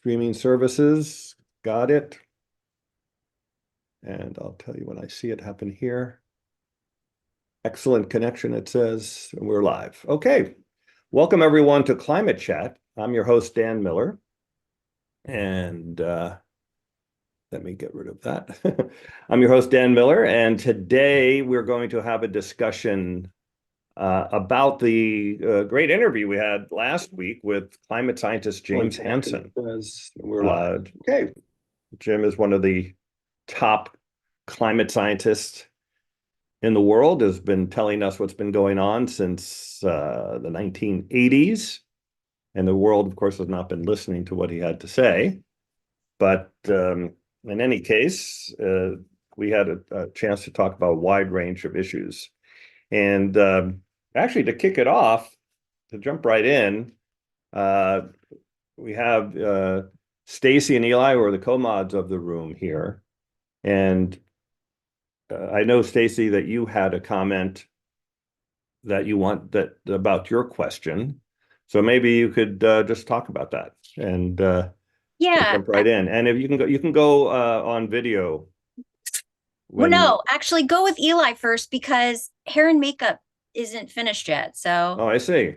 Streaming services, got it. And I'll tell you when I see it happen here. Excellent connection, it says, and we're live. Okay, welcome everyone to Climate Chat. I'm your host, Dan Miller. And let me get rid of that. I'm your host, Dan Miller, and today we're going to have a discussion about the great interview we had last week with climate scientist James Hansen. Okay, Jim is one of the top climate scientists in the world, has been telling us what's been going on since the 1980s. And the world, of course, has not been listening to what he had to say. But in any case, we had a chance to talk about a wide range of issues. And actually, to kick it off, to jump right in, we have Stacy and Eli, who are the co-mods of the room here. And I know, Stacy, that you had a comment that you want about your question. So maybe you could just talk about that and jump right in. And if you can go on video. Well, no, actually go with Eli first because hair and makeup isn't finished yet. So. Oh, I see.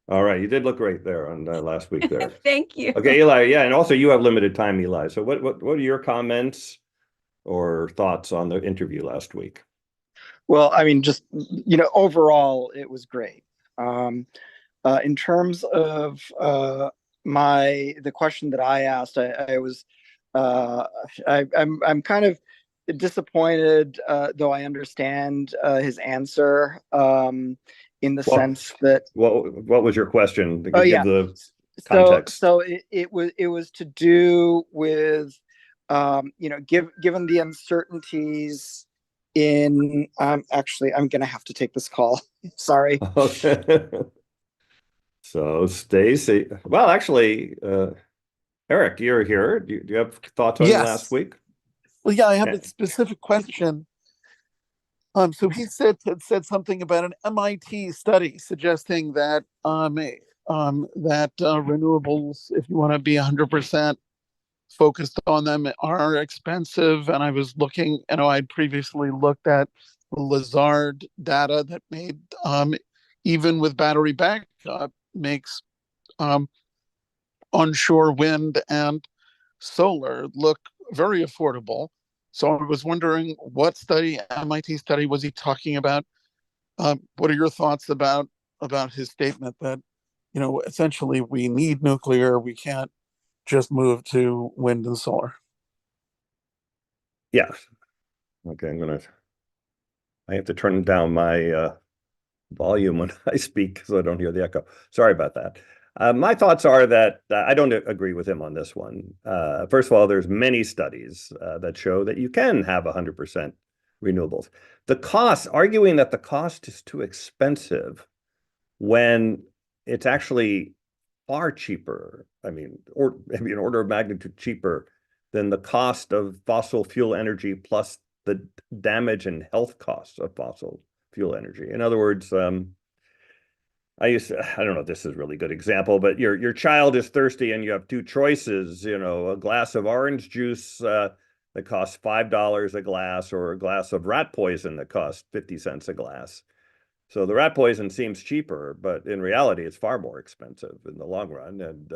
All right. You did look great there on last week there. Thank you. Okay, Eli. Yeah. And also you have limited time, Eli. So what are your comments or thoughts on the interview last week? Well, I mean, just, overall, it was great. In terms of the question that I asked, I'm kind of disappointed, though I understand his answer in the sense that. What was your question? Oh, yeah. Give the context. So it was to do with given the uncertainties in actually I'm gonna have to take this call. Sorry. Okay. So Stacy, well, actually, Eric, you're here. Do you have thoughts on last week? Well, yeah, I have a specific question. So he said something about an MIT study suggesting that renewables, if you want to be 100% focused on them, are expensive. And I was looking, I'd previously looked at the Lazard data that made even with battery backup makes onshore wind and solar look very affordable. So I was wondering what MIT study was he talking about? What are your thoughts about his statement that, essentially we need nuclear, we can't just move to wind and solar? Yeah. Okay, I have to turn down my volume when I speak so I don't hear the echo. Sorry about that. My thoughts are that I don't agree with him on this one. First of all, there's many studies that show that you can have 100% renewables. Arguing that the cost is too expensive when it's actually far cheaper, or maybe an order of magnitude cheaper than the cost of fossil fuel energy plus the damage and health costs of fossil fuel energy. In other words, I don't know if this is a really good example, but your child is thirsty and you have two choices, a glass of orange juice that costs $5 a glass, or a glass of rat poison that costs 50 cents a glass. So the rat poison seems cheaper, but in reality, it's far more expensive in the long run, and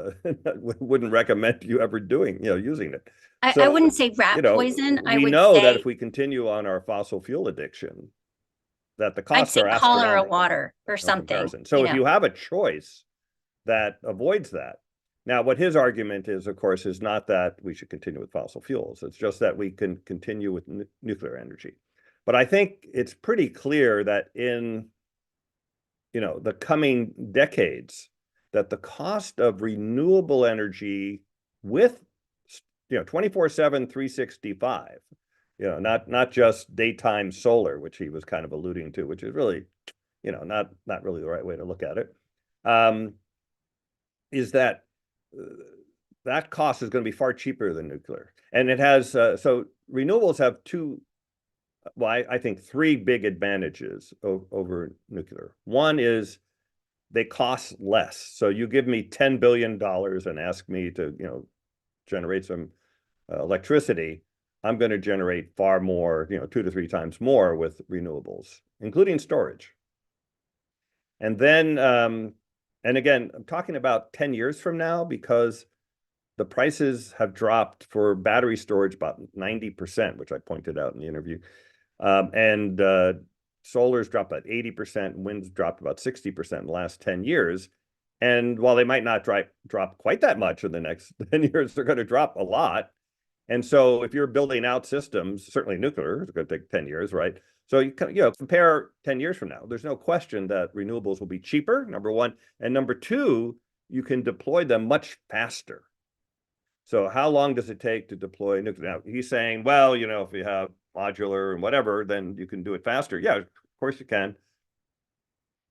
wouldn't recommend you ever using it. I wouldn't say rat poison. We know that if we continue on our fossil fuel addiction, that the costs are astronomical. Cholera water or something. So if you have a choice that avoids that. Now, what his argument is, of course, is not that we should continue with fossil fuels. It's just that we can continue with nuclear energy. But I think it's pretty clear that in the coming decades, that the cost of renewable energy with 24/7, 365, not just daytime solar, which he was kind of alluding to, which is really, not really the right way to look at it, is that that cost is going to be far cheaper than nuclear. And it has, so renewables have I think three big advantages over nuclear. One is they cost less. So you give me $10 billion and ask me to, generate some electricity, I'm going to generate far more, 2 to 3 times more with renewables, including storage. And then, and again, I'm talking about 10 years from now, because the prices have dropped for battery storage about 90%, which I pointed out in the interview. And solar's dropped about 80%, wind's dropped about 60% in the last 10 years. And while they might not drop quite that much in the next 10 years, they're going to drop a lot. And so if you're building out systems, certainly nuclear, it's going to take 10 years, right? So you compare 10 years from now, there's no question that renewables will be cheaper, number one. And number two, you can deploy them much faster. So how long does it take to deploy nuclear? Now, he's saying, well, if you have modular and whatever, then you can do it faster. Yeah, of course you can.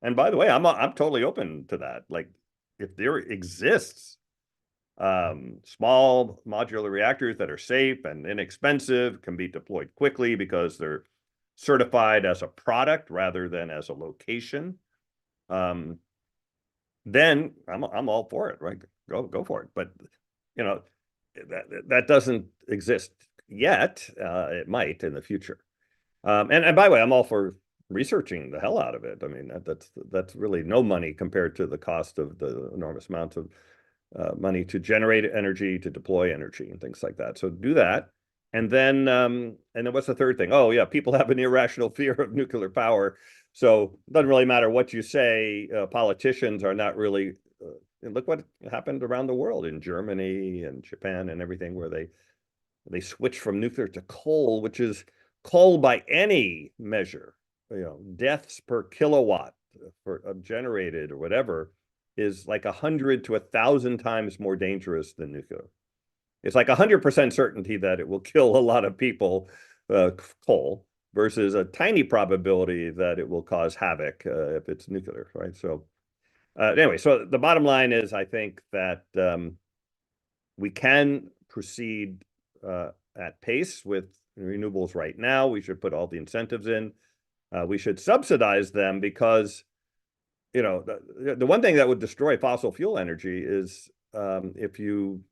And by the way, I'm totally open to that. Like, if there exists small modular reactors that are safe and inexpensive, can be deployed quickly because they're certified as a product rather than as a location, then I'm all for it, right? Go for it. But that doesn't exist yet. It might in the future. And by the way, I'm all for researching the hell out of it. I mean, that's really no money compared to the cost of the enormous amounts of money to generate energy, to deploy energy, and things like that. So do that. And then what's the third thing? Oh yeah, people have an irrational fear of nuclear power. So it doesn't really matter what you say. Politicians are not really. And look what happened around the world, in Germany and Japan and everything, where they switched from nuclear to coal, which is coal by any measure. Deaths per kilowatt generated or whatever is like 100 to 1,000 times more dangerous than nuclear. It's like 100% certainty that it will kill a lot of people, coal, versus a tiny probability that it will cause havoc if it's nuclear, right? So anyway, so the bottom line is, I think that we can proceed at pace with renewables right now. We should put all the incentives in. We should subsidize them, because the one thing that would destroy fossil fuel energy is if you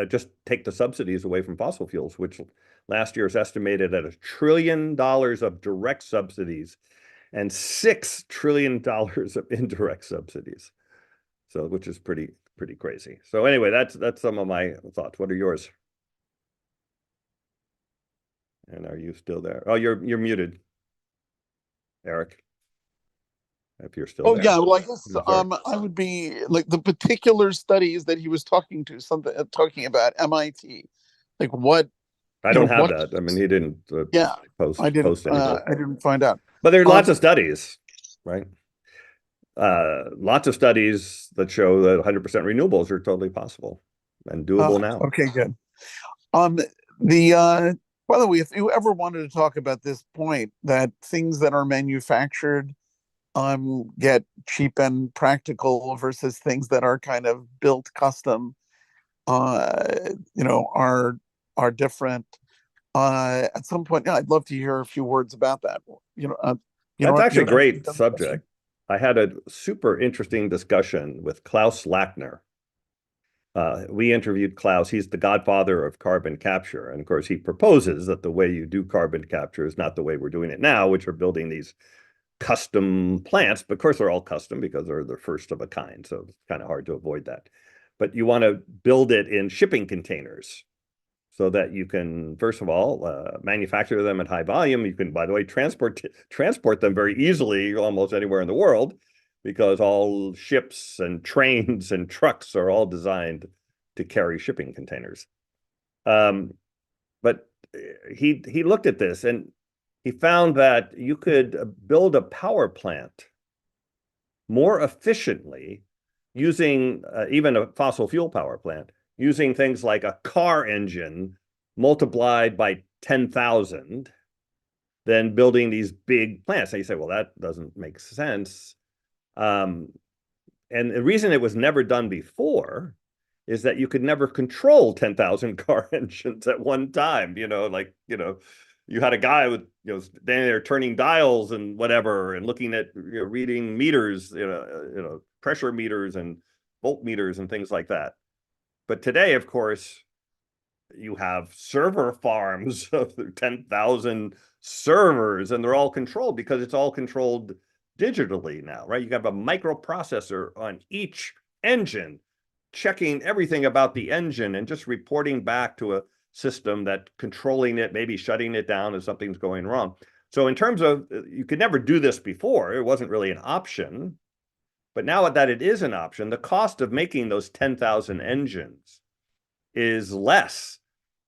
just take the subsidies away from fossil fuels, which last year is estimated at $1 trillion of direct subsidies and $6 trillion of indirect subsidies. So, which is pretty crazy. So anyway, that's some of my thoughts. What are yours? And are you still there? Oh, you're muted, Eric. If you're still there. Yeah, well, I guess I would be like the particular studies that he was talking about MIT. Like what? I don't have that. I mean, he didn't post anything. I didn't find out. But there are lots of studies, right? Lots of studies that show that 100% renewables are totally possible and doable now. Okay, good. By the way, if you ever wanted to talk about this point, that things that are manufactured get cheap and practical versus things that are kind of built custom, are different. At some point, I'd love to hear a few words about that. That's actually a great subject. I had a super interesting discussion with Klaus Lackner. We interviewed Klaus. He's the godfather of carbon capture. And of course, he proposes that the way you do carbon capture is not the way we're doing it now, which are building these custom plants. But of course, they're all custom because they're the first of a kind. So it's kind of hard to avoid that. But you want to build it in shipping containers so that you can, first of all, manufacture them at high volume. You can, by the way, transport them very easily almost anywhere in the world, because all ships and trains and trucks are all designed to carry shipping containers. But he looked at this and he found that you could build a power plant more efficiently using even a fossil fuel power plant, using things like a car engine multiplied by 10,000 than building these big plants. And you say, well, that doesn't make sense. And the reason it was never done before is that you could never control 10,000 car engines at one time. You had a guy with, standing there turning dials and whatever, and looking at, reading meters, pressure meters and voltmeters and things like that. But today, of course, you have server farms of 10,000 servers, and they're all controlled because it's all controlled digitally now, right? You have a microprocessor on each engine, checking everything about the engine and just reporting back to a system that controlling it, maybe shutting it down if something's going wrong. So in terms of, you could never do this before, it wasn't really an option. But now that it is an option, the cost of making those 10,000 engines is less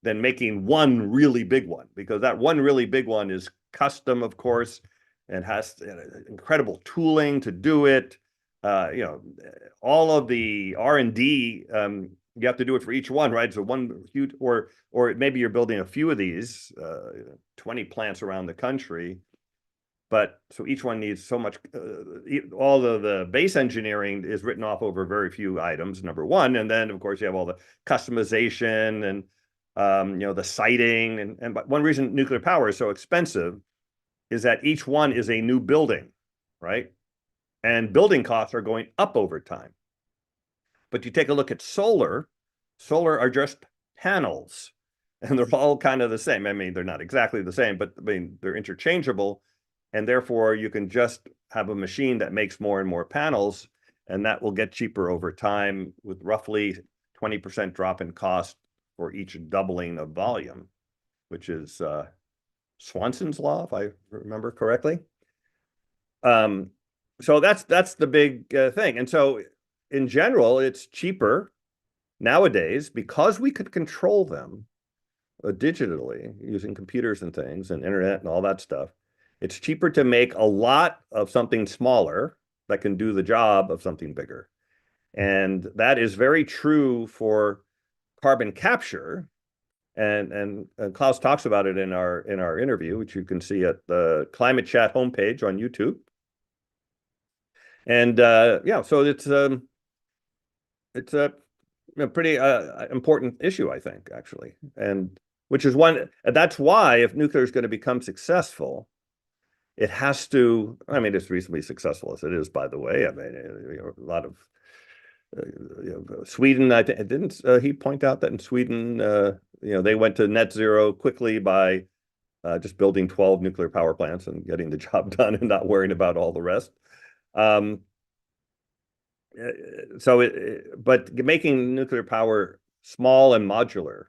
than making one really big one, because that one really big one is custom, of course, and has incredible tooling to do it. All of the R&D, you have to do it for each one, right? So one huge, or maybe you're building a few of these, 20 plants around the country. But so each one needs so much, all of the base engineering is written off over very few items, number one. And then, of course, you have all the customization and, the siting. And one reason nuclear power is so expensive is that each one is a new building, right? And building costs are going up over time. But you take a look at solar are just panels, and they're all kind of the same. I mean, they're not exactly the same, but I mean, they're interchangeable. And therefore, you can just have a machine that makes more and more panels, and that will get cheaper over time with roughly 20% drop in cost for each doubling of volume, which is Swanson's law, if I remember correctly. So that's the big thing. And so in general, it's cheaper nowadays because we could control them digitally using computers and things and internet and all that stuff. It's cheaper to make a lot of something smaller that can do the job of something bigger. And that is very true for carbon capture. And Klaus talks about it in our interview, which you can see at the Climate Chat homepage on YouTube. And so it's a pretty important issue, I think, actually. And which is that's why if nuclear is going to become successful, it has to, I mean, it's reasonably successful as it is, by the way. I mean, a lot of Sweden, I didn't he point out that in Sweden, they went to net zero quickly by just building 12 nuclear power plants and getting the job done and not worrying about all the rest. But making nuclear power small and modular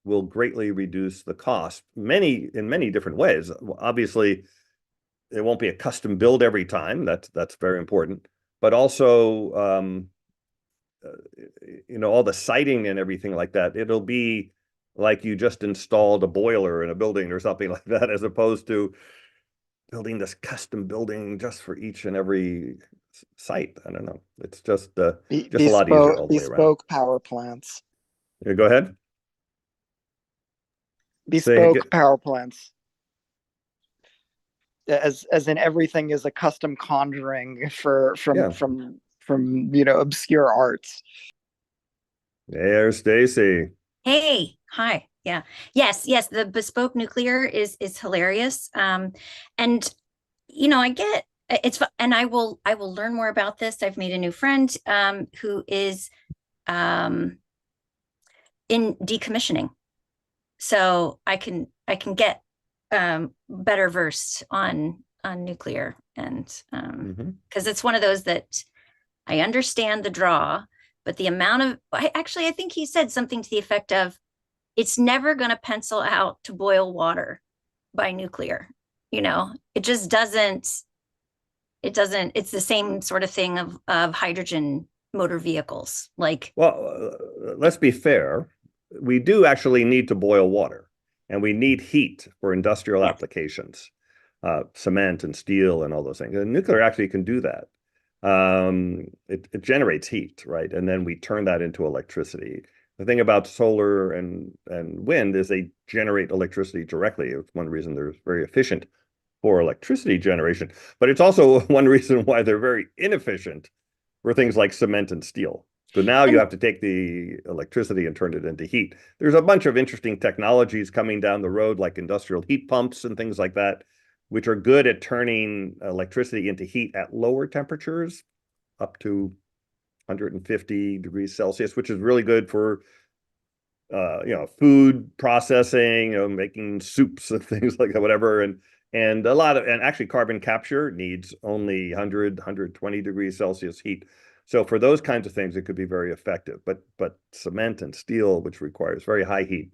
will greatly reduce the cost in many different ways. Obviously, it won't be a custom build every time. That's very important. But also, all the siting and everything like that, it'll be like you just installed a boiler in a building or something like that, as opposed to building this custom building just for each and every site. I don't know. It's just a lot easier all the way around. Bespoke power plants. Yeah, go ahead. Bespoke power plants. As in everything is a custom conjuring from obscure arts. There's Stacy. Hey, hi. Yeah. Yes. The bespoke nuclear is hilarious. And I get it's, and I will learn more about this. I've made a new friend who is in decommissioning, so I can get better versed on nuclear, and because it's one of those that I understand the draw, but the amount of I think he said something to the effect of, it's never going to pencil out to boil water by nuclear. It just doesn't. It's the same sort of thing of hydrogen motor vehicles. Let's be fair. We do actually need to boil water, and we need heat for industrial applications, cement and steel and all those things. And nuclear actually can do that. It generates heat, right? And then we turn that into electricity. The thing about solar and wind is they generate electricity directly. It's one reason they're very efficient for electricity generation, but it's also one reason why they're very inefficient for things like cement and steel. So now you have to take the electricity and turn it into heat. There's a bunch of interesting technologies coming down the road, like industrial heat pumps and things like that, which are good at turning electricity into heat at lower temperatures, up to 150 degrees Celsius, which is really good for food processing, making soups and things like that, whatever. And actually carbon capture needs only 120 degrees Celsius heat. So for those kinds of things, it could be very effective. But cement and steel, which requires very high heat,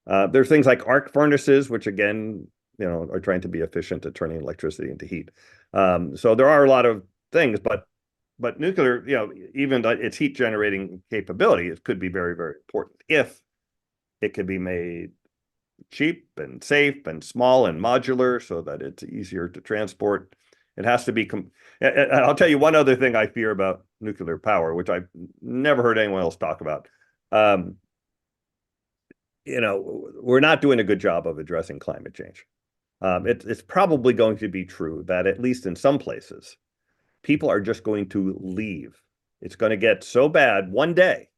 there's things like arc furnaces, which again, are trying to be efficient at turning electricity into heat. So there are a lot of things, but nuclear, even its heat generating capability, it could be very, very important if it can be made cheap and safe and small and modular so that it's easier to transport. It has to be. I'll tell you one other thing I fear about nuclear power, which I've never heard anyone else talk about. We're not doing a good job of addressing climate change. It's probably going to be true that at least in some places, people are just going to leave. It's going to get so bad one day,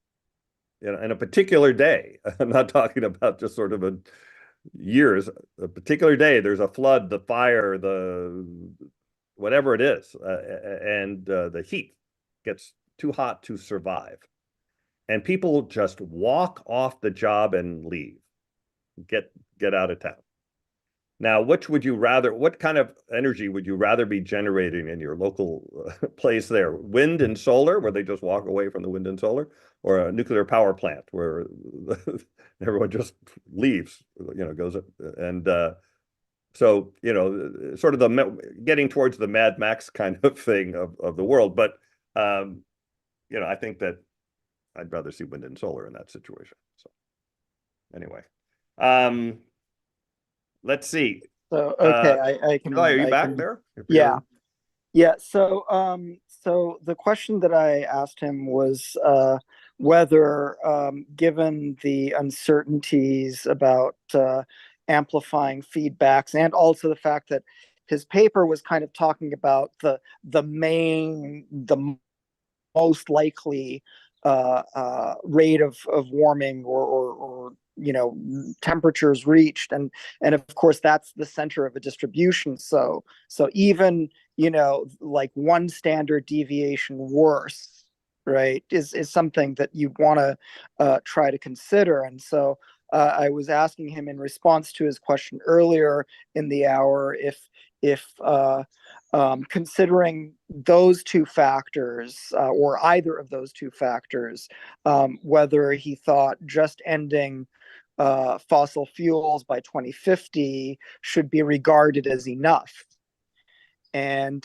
in a particular day. I'm not talking about just sort of years. A particular day, there's a flood, the fire, the whatever it is, and the heat gets too hot to survive. And people just walk off the job and leave, get out of town. Now, what kind of energy would you rather be generating in your local place there? Wind and solar, where they just walk away from the wind and solar, or a nuclear power plant where everyone just leaves, goes up. And so, sort of getting towards the Mad Max kind of thing of the world. But, I think that I'd rather see wind and solar in that situation. So anyway. Let's see. So okay, I can. Are you back there? Yeah, yeah. So so the question that I asked him was whether, given the uncertainties about amplifying feedbacks, and also the fact that his paper was kind of talking about the most likely rate of warming or temperatures reached, and of course that's the center of a distribution. So even like one standard deviation worse, right, is something that you'd want to try to consider. And so I was asking him in response to his question earlier in the hour if considering those two factors, or either of those two factors, whether he thought just ending fossil fuels by 2050 should be regarded as enough. And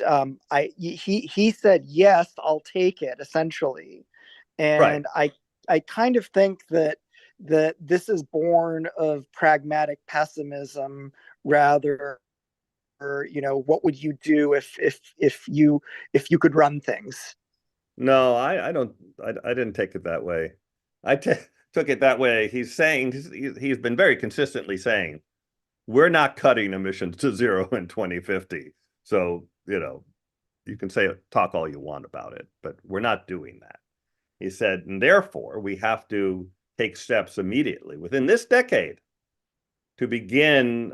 he said, yes, I'll take it, essentially. And right. I kind of think that this is born of pragmatic pessimism rather. What would you do if you could run things? No, I don't. I didn't take it that way. Took it that way. He's been very consistently saying, we're not cutting emissions to zero in 2050. So, you can talk all you want about it, but we're not doing that. He said, and therefore we have to take steps immediately within this decade to begin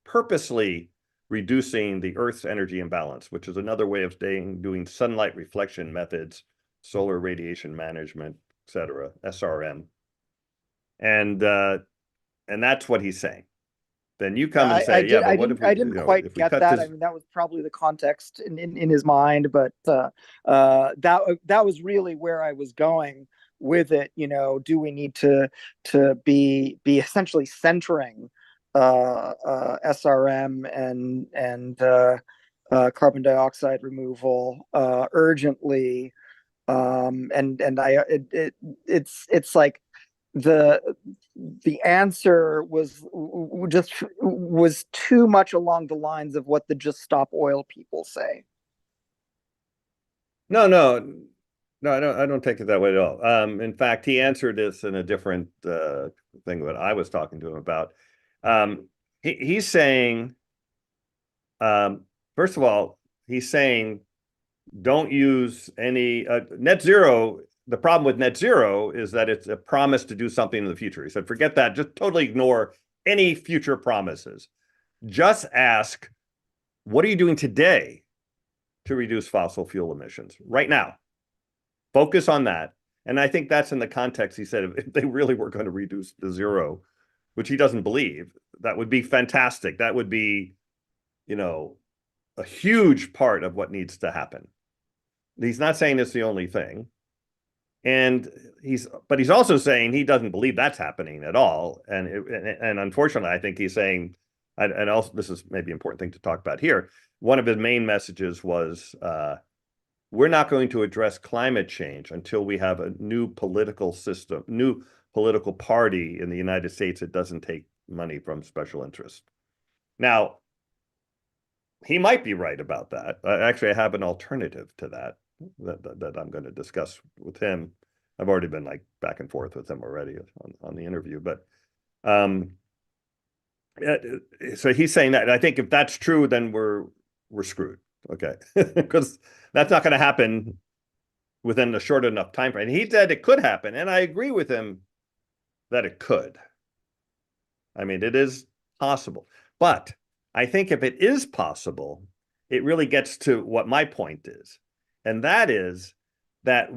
purposely reducing the Earth's energy imbalance, which is another way of doing sunlight reflection methods, solar radiation management, etc., SRM. And that's what he's saying. Then you come and say, I didn't quite get that. I mean, that was probably the context in his mind, but that was really where I was going with it. Do we need to be essentially centering SRM and carbon dioxide removal urgently, it's like the answer was too much along the lines of what the Just Stop Oil people say. No, I don't take it that way at all. In fact, he answered this in a different thing that I was talking to him about. He's saying, first of all, he's saying, don't use any net zero. The problem with net zero is that it's a promise to do something in the future. He said, forget that. Just totally ignore any future promises. Just ask, what are you doing today to reduce fossil fuel emissions right now. Focus on that. And I think that's in the context, he said, if they really were going to reduce to zero, which he doesn't believe, that would be fantastic. That would be, a huge part of what needs to happen. He's not saying it's the only thing. But he's also saying he doesn't believe that's happening at all. And unfortunately, I think he's saying, and also this is maybe an important thing to talk about here. One of his main messages was, we're not going to address climate change until we have a new political system, new political party in the United States that doesn't take money from special interests. Now, he might be right about that. Actually, I have an alternative to that I'm going to discuss with him. I've already been like back and forth with him already on the interview, but so he's saying that. And I think if that's true, then we're screwed. Okay, because that's not going to happen within a short enough time frame. And he said it could happen, and I agree with him that it could. I mean, it is possible, but I think if it is possible, it really gets to what my point is, and that is that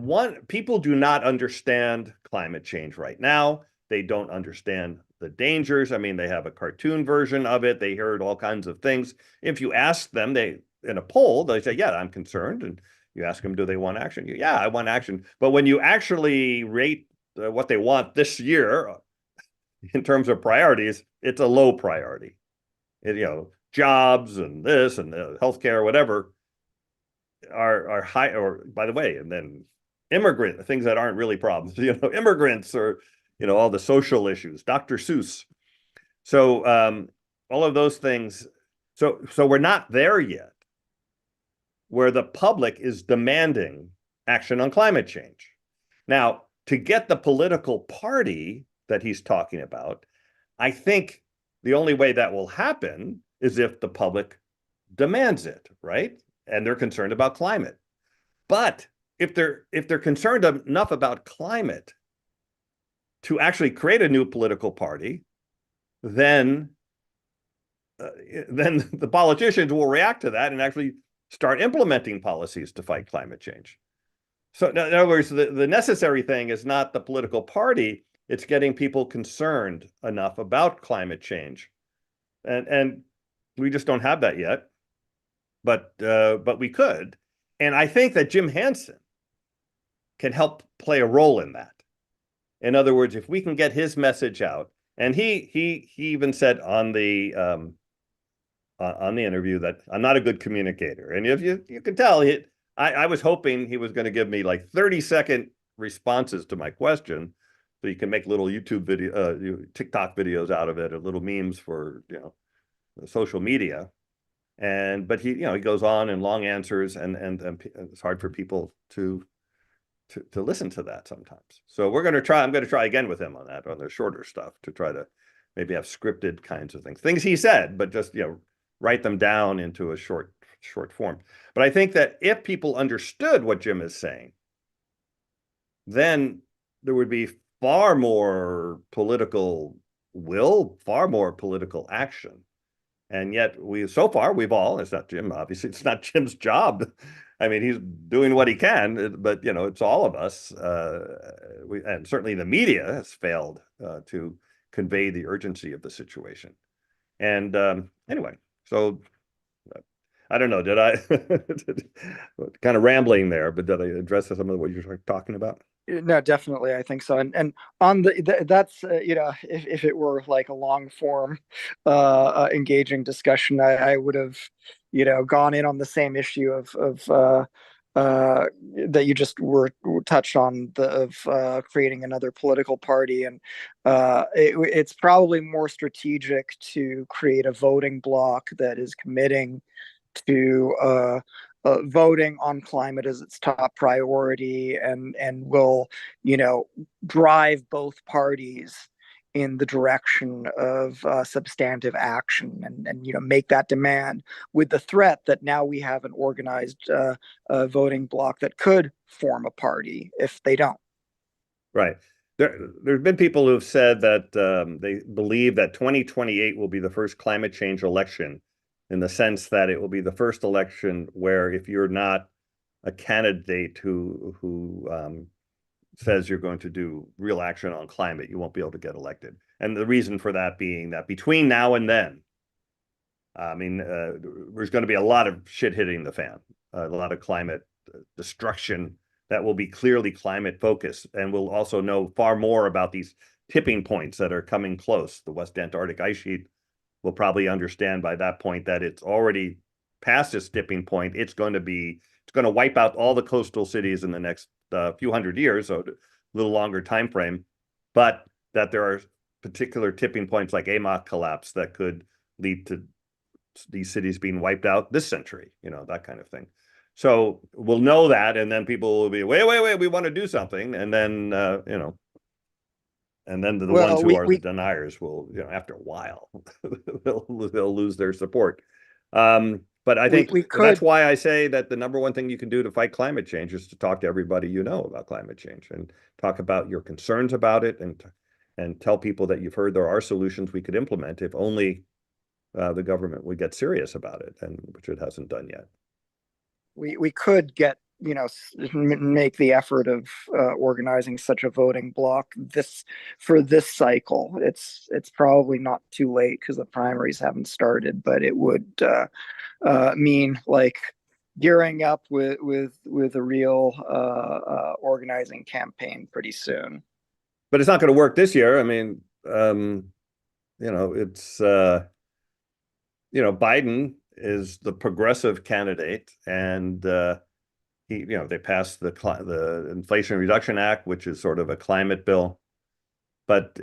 people do not understand climate change right now. They don't understand the dangers. I mean, they have a cartoon version of it. They heard all kinds of things. If you ask them, in a poll, they say, yeah, I'm concerned. And you ask them, do they want action? Yeah, I want action. But when you actually rate what they want this year in terms of priorities, it's a low priority. Jobs and this and healthcare, whatever, are high. Or by the way, and then things that aren't really problems, immigrants, or all the social issues, Dr. Seuss. So all of those things. So we're not there yet, where the public is demanding action on climate change. Now, to get the political party that he's talking about, I think the only way that will happen is if the public demands it, right? And they're concerned about climate. But if they're concerned enough about climate to actually create a new political party, then the politicians will react to that and actually start implementing policies to fight climate change. So in other words, the necessary thing is not the political party, it's getting people concerned enough about climate change. And we just don't have that yet, but we could. And I think that Jim Hansen can help play a role in that. In other words, if we can get his message out, and he even said on the interview that I'm not a good communicator. And if you can tell, I was hoping he was going to give me like 30-second responses to my question, so you can make little YouTube video, TikTok videos out of it, or little memes for social media. But he goes on in long answers, and it's hard for people to listen to that sometimes. So I'm going to try again with him on that, on the shorter stuff, to try to maybe have scripted kinds of things he said, but just write them down into a short form. But I think that if people understood what Jim is saying, then there would be far more political will, far more political action. And yet so far it's not Jim, obviously it's not Jim's job. I mean, he's doing what he can, but it's all of us. And certainly the media has failed to convey the urgency of the situation. And anyway, so I don't know, did I kind of rambling there, but did I address some of what you're talking about? No, definitely, I think so. And on that's if it were like a long form, engaging discussion, I would have gone in on the same issue of that you just were touched on, of creating another political party, and it's probably more strategic to create a voting bloc that is committing to voting on climate as its top priority, and will drive both parties in the direction of substantive action, and make that demand, with the threat that now we have an organized voting bloc that could form a party if they don't. Right. There's been people who have said that they believe that 2028 will be the first climate change election in the sense that it will be the first election where if you're not a candidate who says you're going to do real action on climate, you won't be able to get elected. And the reason for that being that between now and then, there's going to be a lot of shit hitting the fan, a lot of climate destruction that will be clearly climate focused. And we'll also know far more about these tipping points that are coming close. The West Antarctic ice sheet will probably understand by that point that it's already past this tipping point. It's going to wipe out all the coastal cities in the next few hundred years, so a little longer time frame, but that there are particular tipping points like AMOC collapse that could lead to these cities being wiped out this century, that kind of thing. So we'll know that, and then people will be, wait, we want to do something, and then and then the ones who are the deniers will, after a while, they'll lose their support. But I think that's why I say that the number one thing you can do to fight climate change is to talk to everybody about climate change and talk about your concerns about it, and tell people that you've heard there are solutions we could implement if only the government would get serious about it, and which it hasn't done yet. We could get, make the effort of organizing such a voting bloc for this cycle. It's probably not too late because the primaries haven't started, but it would mean like gearing up with a real organizing campaign pretty soon. But it's not going to work this year. It's Biden is the progressive candidate, and they passed the Inflation Reduction Act, which is sort of a climate bill, but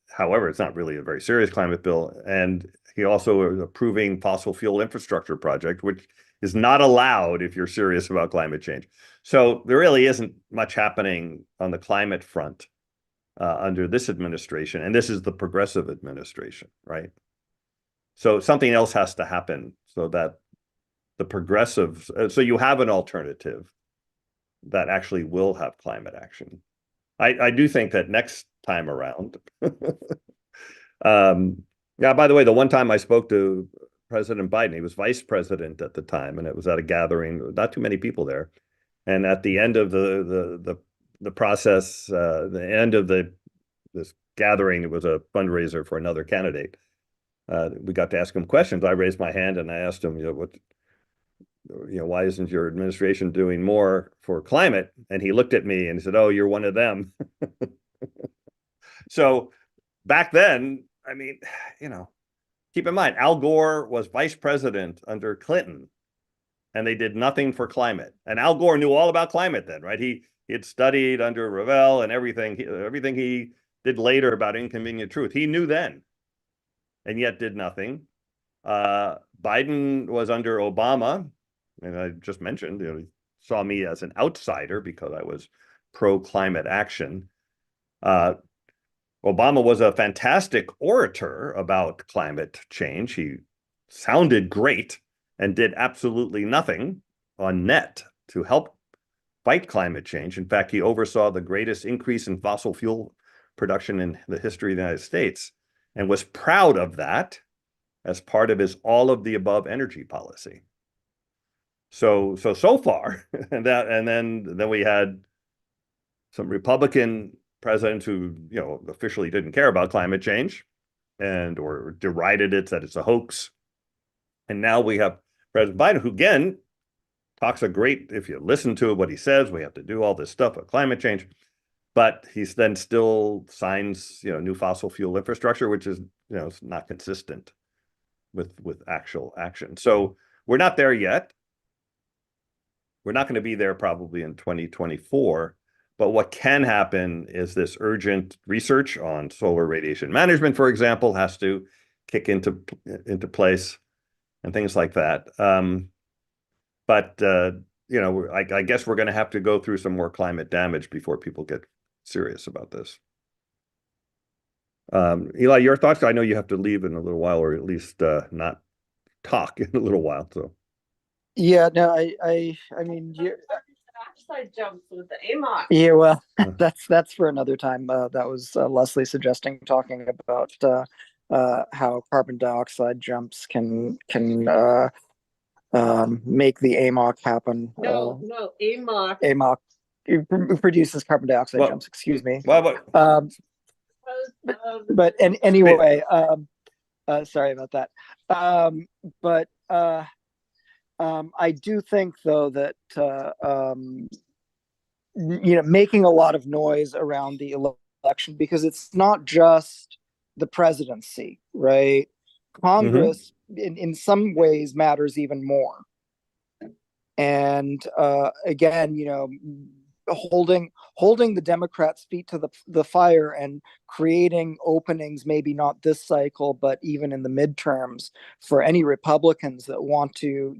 however, it's not really a very serious climate bill. And he also is approving fossil fuel infrastructure project, which is not allowed if you're serious about climate change. So there really isn't much happening on the climate front under this administration, and this is the progressive administration, right? So something else has to happen so that the progressives, so you have an alternative that actually will have climate action. I do think that next time around, by the way, the one time I spoke to President Biden, he was vice president at the time, and it was at a gathering, not too many people there. And at the end of the process, the end of this gathering, it was a fundraiser for another candidate. We got to ask him questions. I raised my hand and I asked him, why isn't your administration doing more for climate? And he looked at me and he said, "Oh, you're one of them." So back then, keep in mind, Al Gore was vice president under Clinton, and they did nothing for climate. And Al Gore knew all about climate then, right? He had studied under Ravel and everything he did later about Inconvenient Truth. He knew then, and yet did nothing. Biden was under Obama, and I just mentioned, he saw me as an outsider because I was pro-climate action. Obama was a fantastic orator about climate change. He sounded great and did absolutely nothing on net to help fight climate change. In fact, he oversaw the greatest increase in fossil fuel production in the history of the United States and was proud of that as part of his all of the above energy policy. So far, and then we had some Republican presidents who, officially didn't care about climate change or derided it, said it's a hoax. And now we have President Biden, who again talks if you listen to what he says, we have to do all this stuff with climate change, but he's then still signs, new fossil fuel infrastructure, which is, it's not consistent with actual action. So we're not there yet. We're not going to be there probably in 2024. But what can happen is this urgent research on solar radiation management, for example, has to kick into place and things like that. I guess we're going to have to go through some more climate damage before people get serious about this. Eli, your thoughts? I know you have to leave in a little while, or at least not talk in a little while. So. Yeah, no, I mean, exercise jumps with the AMOC. Yeah, well, that's for another time. That was Leslie suggesting talking about how carbon dioxide jumps can make the AMOC happen. No, AMOC. AMOC produces carbon dioxide jumps. Excuse me. But anyway, sorry about that. But I do think, though, that making a lot of noise around the election, because it's not just the presidency, right? Congress, in some ways, matters even more. And again, holding the Democrats' feet to the fire and creating openings, maybe not this cycle, but even in the midterms, for any Republicans that want to,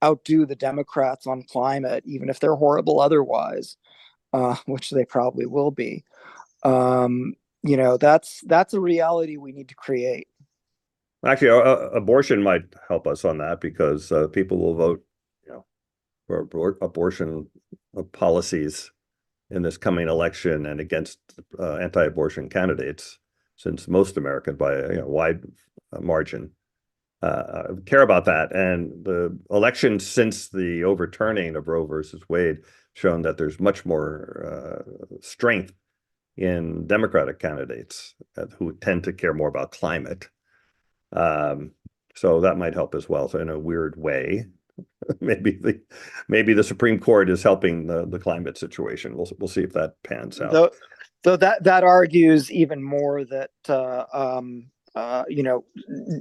outdo the Democrats on climate, even if they're horrible otherwise, which they probably will be. That's a reality we need to create. Actually, abortion might help us on that, because people will vote, for abortion policies in this coming election and against anti-abortion candidates, since most Americans, by a wide margin, care about that. And the elections since the overturning of Roe versus Wade shown that there's much more strength in Democratic candidates who tend to care more about climate. So that might help as well. So in a weird way, maybe the Supreme Court is helping the climate situation. We'll see if that pans out. Though that argues even more that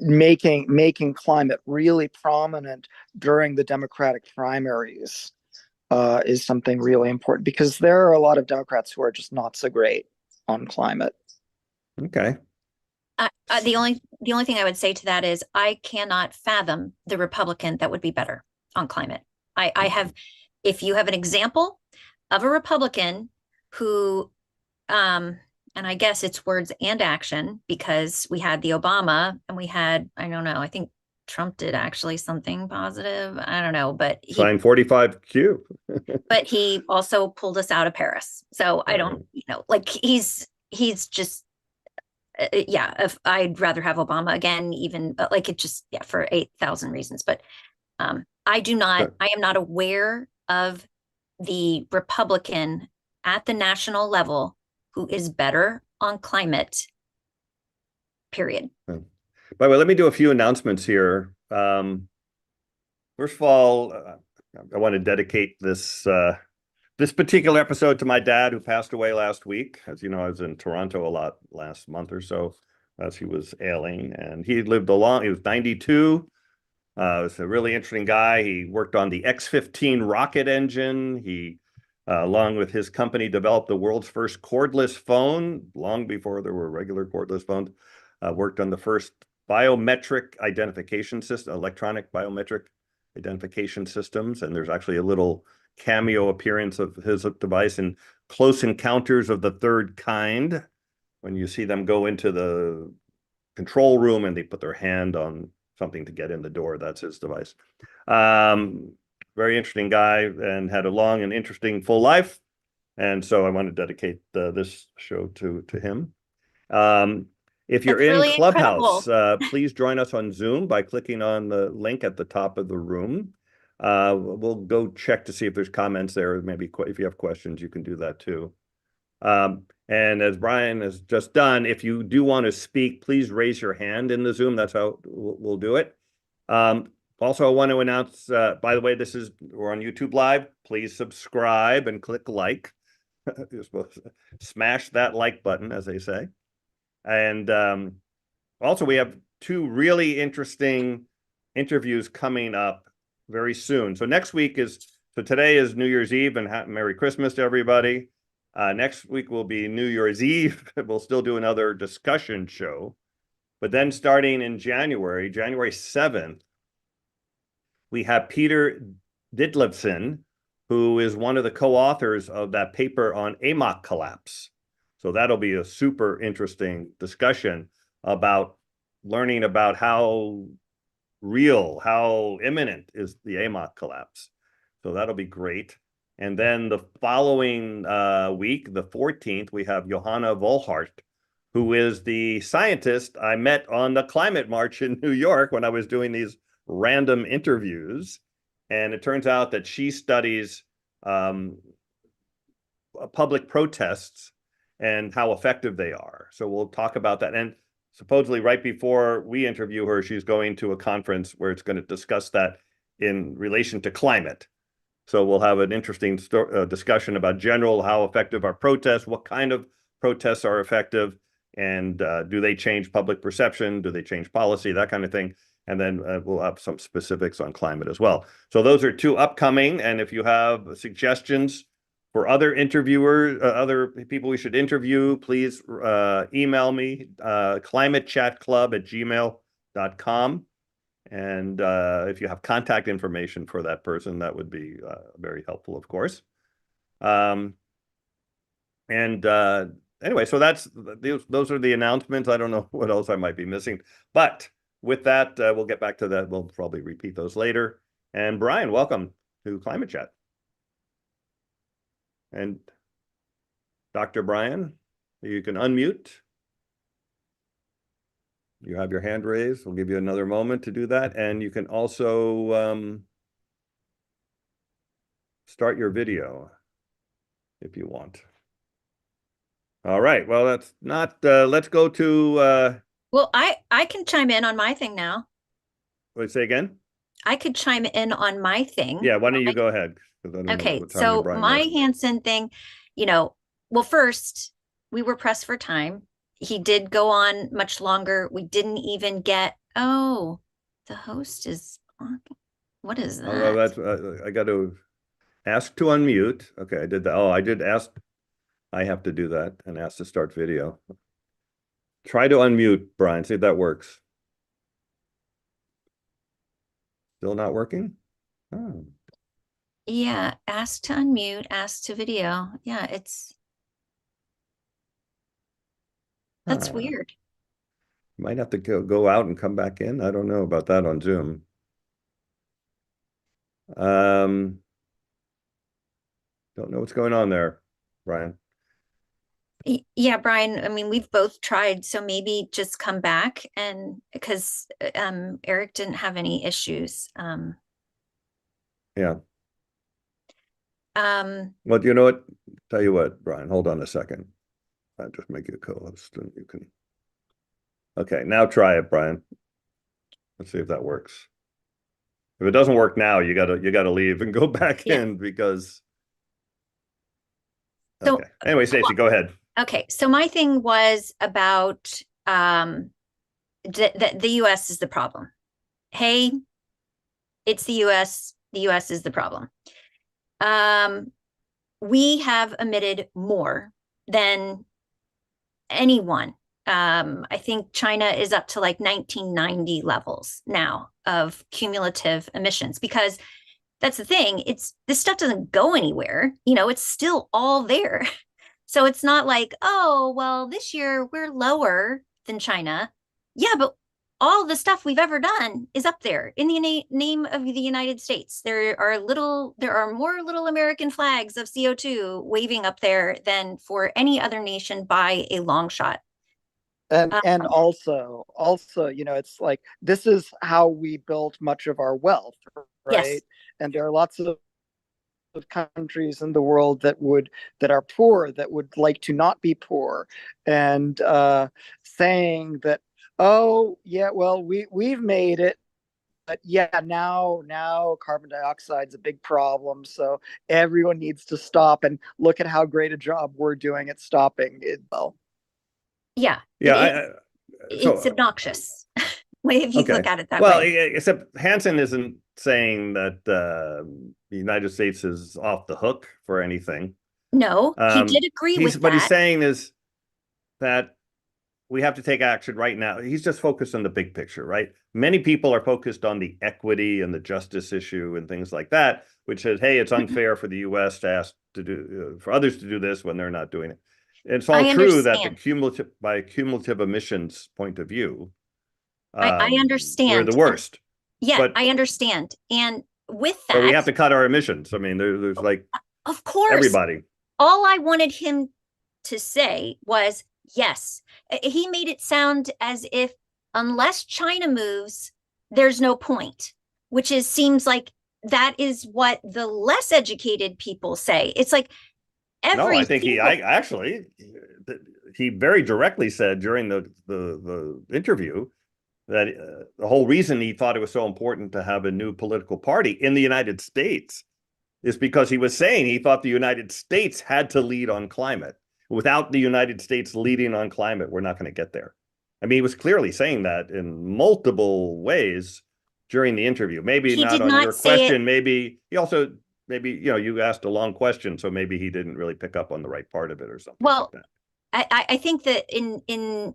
making climate really prominent during the Democratic primaries is something really important, because there are a lot of Democrats who are just not so great on climate. Okay. The only thing I would say to that is I cannot fathom the Republican that would be better on climate. I have, if you have an example of a Republican who, and I guess it's words and action, because we had the Obama and we had, I don't know, I think Trump did actually something positive. I don't know, but he signed 45Q. But he also pulled us out of Paris. So I don't, like he's just, yeah, if I'd rather have Obama again, even, but like it just, yeah, for 8,000 reasons. But I am not aware of the Republican at the national level who is better on climate, period. By the way, let me do a few announcements here. First of all, I want to dedicate this particular episode to my dad, who passed away last week. As you know, I was in Toronto a lot last month or so as he was ailing, and he lived long. He was 92. He was a really interesting guy. He worked on the X-15 rocket engine. He, along with his company, developed the world's first cordless phone long before there were regular cordless phones. Worked on the first biometric identification system, electronic biometric identification systems. And there's actually a little cameo appearance of his device in Close Encounters of the Third Kind, when you see them go into the control room and they put their hand on something to get in the door. That's his device. Very interesting guy, and had a long and interesting full life. And so I want to dedicate this show to him. If you're in really Clubhouse, please join us on Zoom by clicking on the link at the top of the room. We'll go check to see if there's comments there. Maybe if you have questions, you can do that too. And as Brian has just done, if you do want to speak, please raise your hand in the Zoom. That's how we'll do it. Also, I want to announce, by the way, we're on YouTube Live. Please subscribe and click like. You're supposed to smash that like button, as they say. And also, we have two really interesting interviews coming up very soon. So today is New Year's Eve, and Merry Christmas to everybody. Next week will be New Year's Eve. We'll still do another discussion show. But then starting in January 7th, we have Peter Ditlevsen, who is one of the co-authors of that paper on AMOC collapse. So that'll be a super interesting discussion about learning about how real, how imminent is the AMOC collapse. So that'll be great. And then the following week, the 14th, we have Johanna Volhart, who is the scientist I met on the climate march in New York when I was doing these random interviews. And it turns out that she studies public protests and how effective they are. So we'll talk about that. And supposedly right before we interview her, she's going to a conference where it's going to discuss that in relation to climate. So we'll have an interesting discussion about general, how effective are protests, what kind of protests are effective, and do they change public perception? Do they change policy? That kind of thing. And then we'll have some specifics on climate as well. So those are two upcoming. And if you have suggestions for other interviewers, other people we should interview, please email me, climatechatclub@gmail.com. And if you have contact information for that person, that would be very helpful, of course. Anyway, so those are the announcements. I don't know what else I might be missing. But with that, we'll get back to that. We'll probably repeat those later. And Brian, welcome to Climate Chat. And Dr. Brian, you can unmute. You have your hand raised. We'll give you another moment to do that. And you can also start your video if you want. All right. Well, that's not, let's go to... Well, I can chime in on my thing now. Wait, say again? I could chime in on my thing. Yeah, why don't you go ahead? Okay, so my Hansen thing, well, first, we were pressed for time. He did go on much longer. We didn't even get, the host is on. What is that? Oh, that's, I got to ask to unmute. Okay, I did that. Oh, I did ask. I have to do that and ask to start video. Try to unmute, Brian. See if that works. Still not working? Oh. Yeah, ask to unmute, ask to video. Yeah, that's weird. Might have to go out and come back in. I don't know about that on Zoom. Don't know what's going on there, Brian. Yeah, Brian, I mean, we've both tried, so maybe just come back, and because Eric didn't have any issues. Yeah. Well, you know what? Tell you what, Brian, hold on a second. I'll just make you a co-host and you can. Okay, now try it, Brian. Let's see if that works. If it doesn't work now, you gotta leave and go back in because. So, okay. Anyway, Stacey, go ahead. Okay, so my thing was about the U.S. is the problem. Hey, it's the U.S. The U.S. is the problem. We have emitted more than anyone. I think China is up to like 1990 levels now of cumulative emissions, because that's the thing. This stuff doesn't go anywhere. It's still all there. So it's not like, oh, well, this year we're lower than China. Yeah, but all the stuff we've ever done is up there in the name of the United States. There are more little American flags of CO2 waving up there than for any other nation by a long shot. And also, it's like, this is how we built much of our wealth, right? Yes. And there are lots of countries in the world that are poor, that would like to not be poor, and saying that, oh yeah, well, we've made it, but yeah, now carbon dioxide's a big problem, so everyone needs to stop, and look at how great a job we're doing at stopping it. Well, yeah, it's obnoxious if you look at it that way. Well, except Hansen isn't saying that the United States is off the hook for anything. No, he did agree with that. What he's saying is that we have to take action right now. He's just focused on the big picture, right? Many people are focused on the equity and the justice issue and things like that, which says, hey, it's unfair for the U.S. to ask to do for others to do this when they're not doing it. It's all true that by cumulative emissions point of view, I understand. We're the worst. Yeah, but I understand. And with that, but we have to cut our emissions. I mean, there's like, of course, everybody. All I wanted him to say was, Yes. He made it sound as if unless China moves, there's no point, which seems like that is what the less educated people say. It's like No, I every think single, I actually, he very directly said during the interview that the whole reason he thought it was so important to have a new political party in the United States is because he was saying he thought the United States had to lead on climate. Without the United States leading on climate, we're not going to get there. I mean, he was clearly saying that in multiple ways during the interview. Maybe he not did on not your say it. question. Maybe he also, maybe, you know, you asked a long question, so maybe he didn't really pick up on the right part of it or something Well, like that. I think that in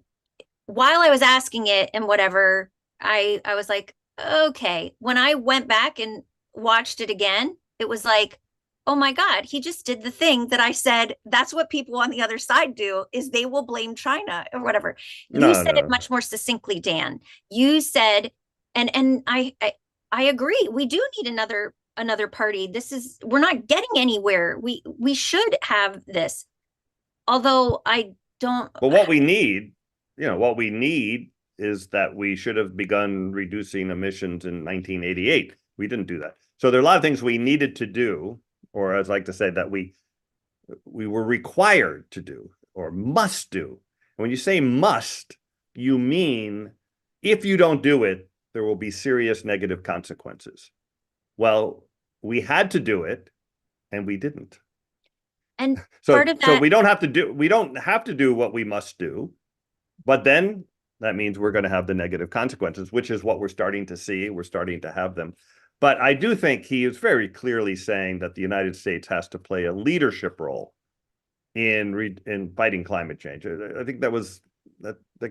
while I was asking it and whatever, I was like, okay. When I went back and watched it again, it was like, oh my God, he just did the thing that I said. That's what people on the other side do, is they will blame China or whatever. You said it No. much more succinctly, Dan. You said, and I agree. We do need another party. We're not getting anywhere. We should have this. Although I don't. But what we need, you know, what we need is that we should have begun reducing emissions in 1988. We didn't do that. So there are a lot of things we needed to do, or I'd like to say that we were required to do or must do. And when you say must, you mean if you don't do it, there will be serious negative consequences. Well, we had to do it and we didn't. And So, part of so that, we don't have to do what we must do, but then that means we're going to have the negative consequences, which is what we're starting to see. We're starting to have them. But I do think he is very clearly saying that the United States has to play a leadership role in fighting climate change. I think that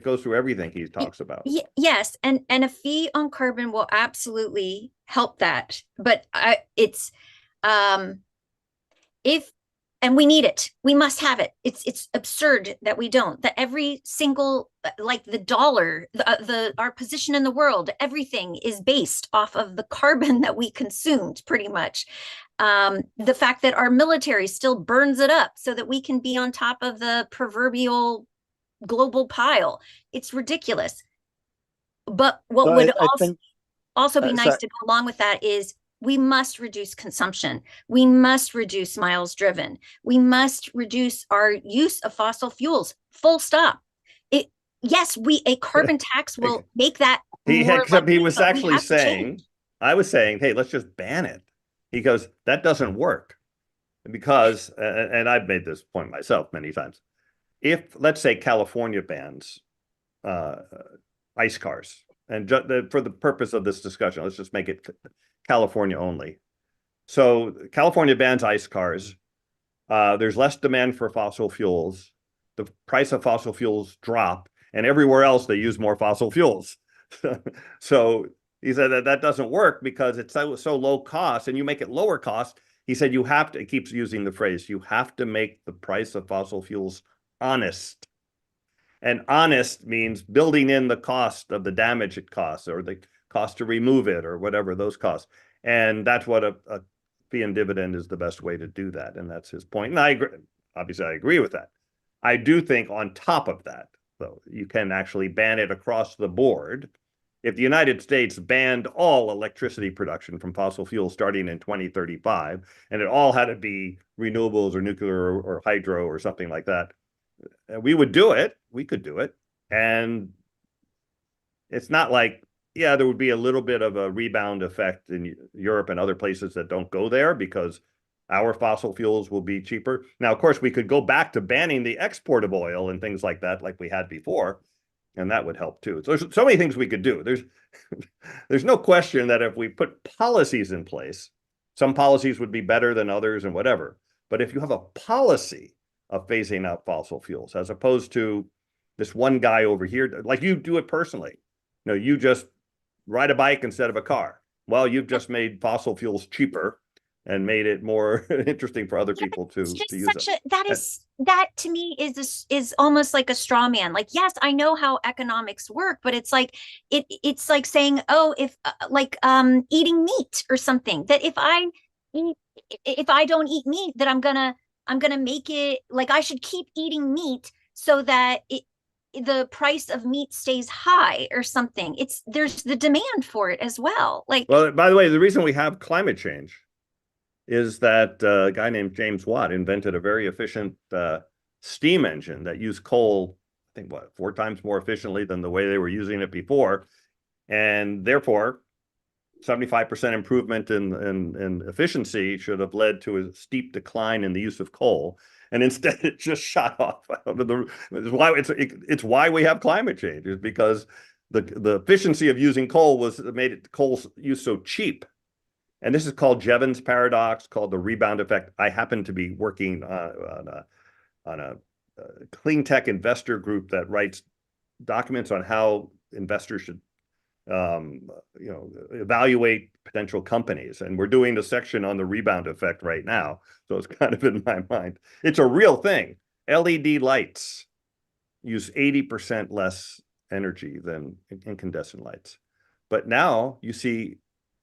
goes through everything he talks about. yes, and a fee on carbon will absolutely help that. But it's if and we need it. We must have it. It's absurd that we don't. That every single, like the dollar, our position in the world, everything is based off of the carbon that we consumed, pretty much. The fact that our military still burns it up so that we can be on top of the proverbial global pile. It's ridiculous. But what So would I think also be nice sorry. to go along with that is we must reduce consumption. We must reduce miles driven. We must reduce our use of fossil fuels. Full stop. Yes, a carbon tax will make that more Except he likely, was but we actually have to saying, change. I was saying, hey, let's just ban it. He goes, that doesn't work because, and I've made this point myself many times. If, let's say, California bans ice cars, and for the purpose of this discussion, let's just make it California only. So California bans ice cars. There's less demand for fossil fuels. The price of fossil fuels drop, and everywhere else they use more fossil fuels. So he said that doesn't work because it's so low cost, and you make it lower cost. He said you have to, it keeps using the phrase, you have to make the price of fossil fuels honest. And honest means building in the cost of the damage it costs or the cost to remove it or whatever those costs. And that's what a fee and dividend is the best way to do that. And that's his point. And I agree. Obviously, I agree with that. I do think on top of that, though, you can actually ban it across the board. If the United States banned all electricity production from fossil fuels starting in 2035, and it all had to be renewables or nuclear or hydro or something like that, we would do it. We could do it. And it's not like, yeah, there would be a little bit of a rebound effect in Europe and other places that don't go there because our fossil fuels will be cheaper. Now, of course, we could go back to banning the export of oil and things like that, like we had before, and that would help too. So there's so many things we could do. There's no question that if we put policies in place, some policies would be better than others and whatever. But if you have a policy of phasing out fossil fuels, as opposed to this one guy over here, like you do it personally, you just ride a bike instead of a car. Well, you've just made fossil fuels cheaper and made it more interesting for other people to use them. That to me is almost like a straw man. Like, yes, I know how economics work, but it's like it's like saying, oh, if eating meat or something, that if I don't eat meat, that I'm gonna make it like I should keep eating meat so that the price of meat stays high or something. There's the demand for it as well. Like, well, by the way, the reason we have climate change is that a guy named James Watt invented a very efficient steam engine that used coal, I think, 4 times more efficiently than the way they were using it before. And therefore, 75% improvement in efficiency should have led to a steep decline in the use of coal. And instead, it just shot off. It's why we have climate change, is because the efficiency of using coal made coal use so cheap. And this is called Jevons paradox, called the rebound effect. I happen to be working on a clean tech investor group that writes documents on how investors should evaluate potential companies. And we're doing a section on the rebound effect right now. So it's kind of in my mind. It's a real thing. LED lights use 80% less energy than incandescent lights. But now you see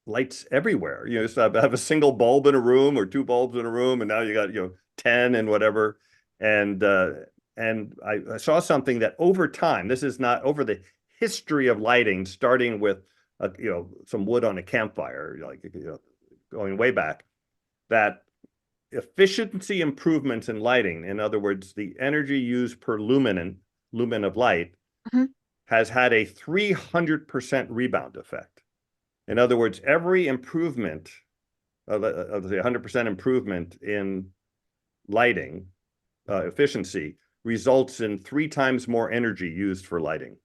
lights everywhere. You know, have a single bulb in a room or 2 bulbs in a room, and now you got 10 and whatever. And I saw something that over time, this is not over the history of lighting, starting with some wood on a campfire, going way back, that efficiency improvements in lighting, in other words, the energy used per lumen of light, has had a 300% rebound effect. In other words, every improvement of the 100% improvement in lighting efficiency results in 3 times more energy used for lighting,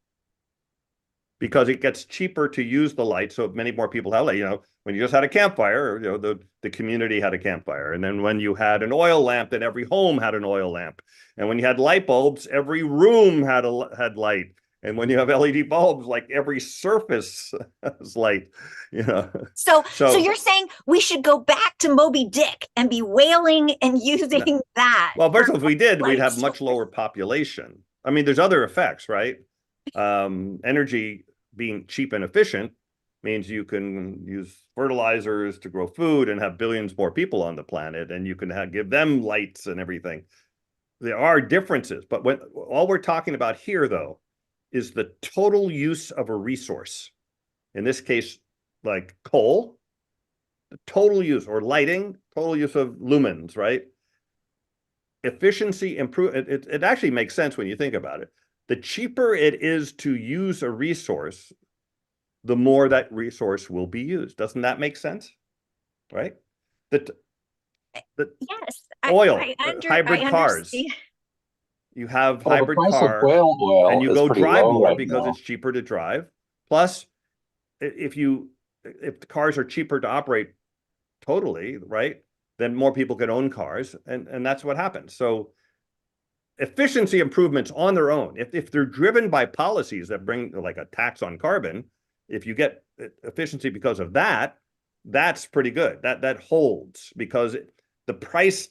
because it gets cheaper to use the light. So many more people have light. When you just had a campfire, the community had a campfire. And then when you had an oil lamp, then every home had an oil lamp. And when you had light bulbs, every room had light. And when you have LED bulbs, like every surface has light, So you're saying we should go back to Moby Dick and be whaling and using that? Well, first of all, if we did, we'd have much lower population. I mean, there's other effects, right? Energy being cheap and efficient means you can use fertilizers to grow food and have billions more people on the planet, and you can give them lights and everything. There are differences, but all we're talking about here, though, is the total use of a resource. In this case, like coal, the total use, or lighting, total use of lumens, right? Efficiency improve. It actually makes sense when you think about it. The cheaper it is to use a resource, the more that resource will be used. Doesn't that make sense? Right? Yes. Oil, hybrid cars. You have hybrid car, and you go drive more because it's cheaper to drive. Plus, if the cars are cheaper to operate totally, right, then more people can own cars, and that's what happens. So efficiency improvements on their own, if they're driven by policies that bring, like, a tax on carbon, if you get efficiency because of that, that's pretty good. That holds, because the price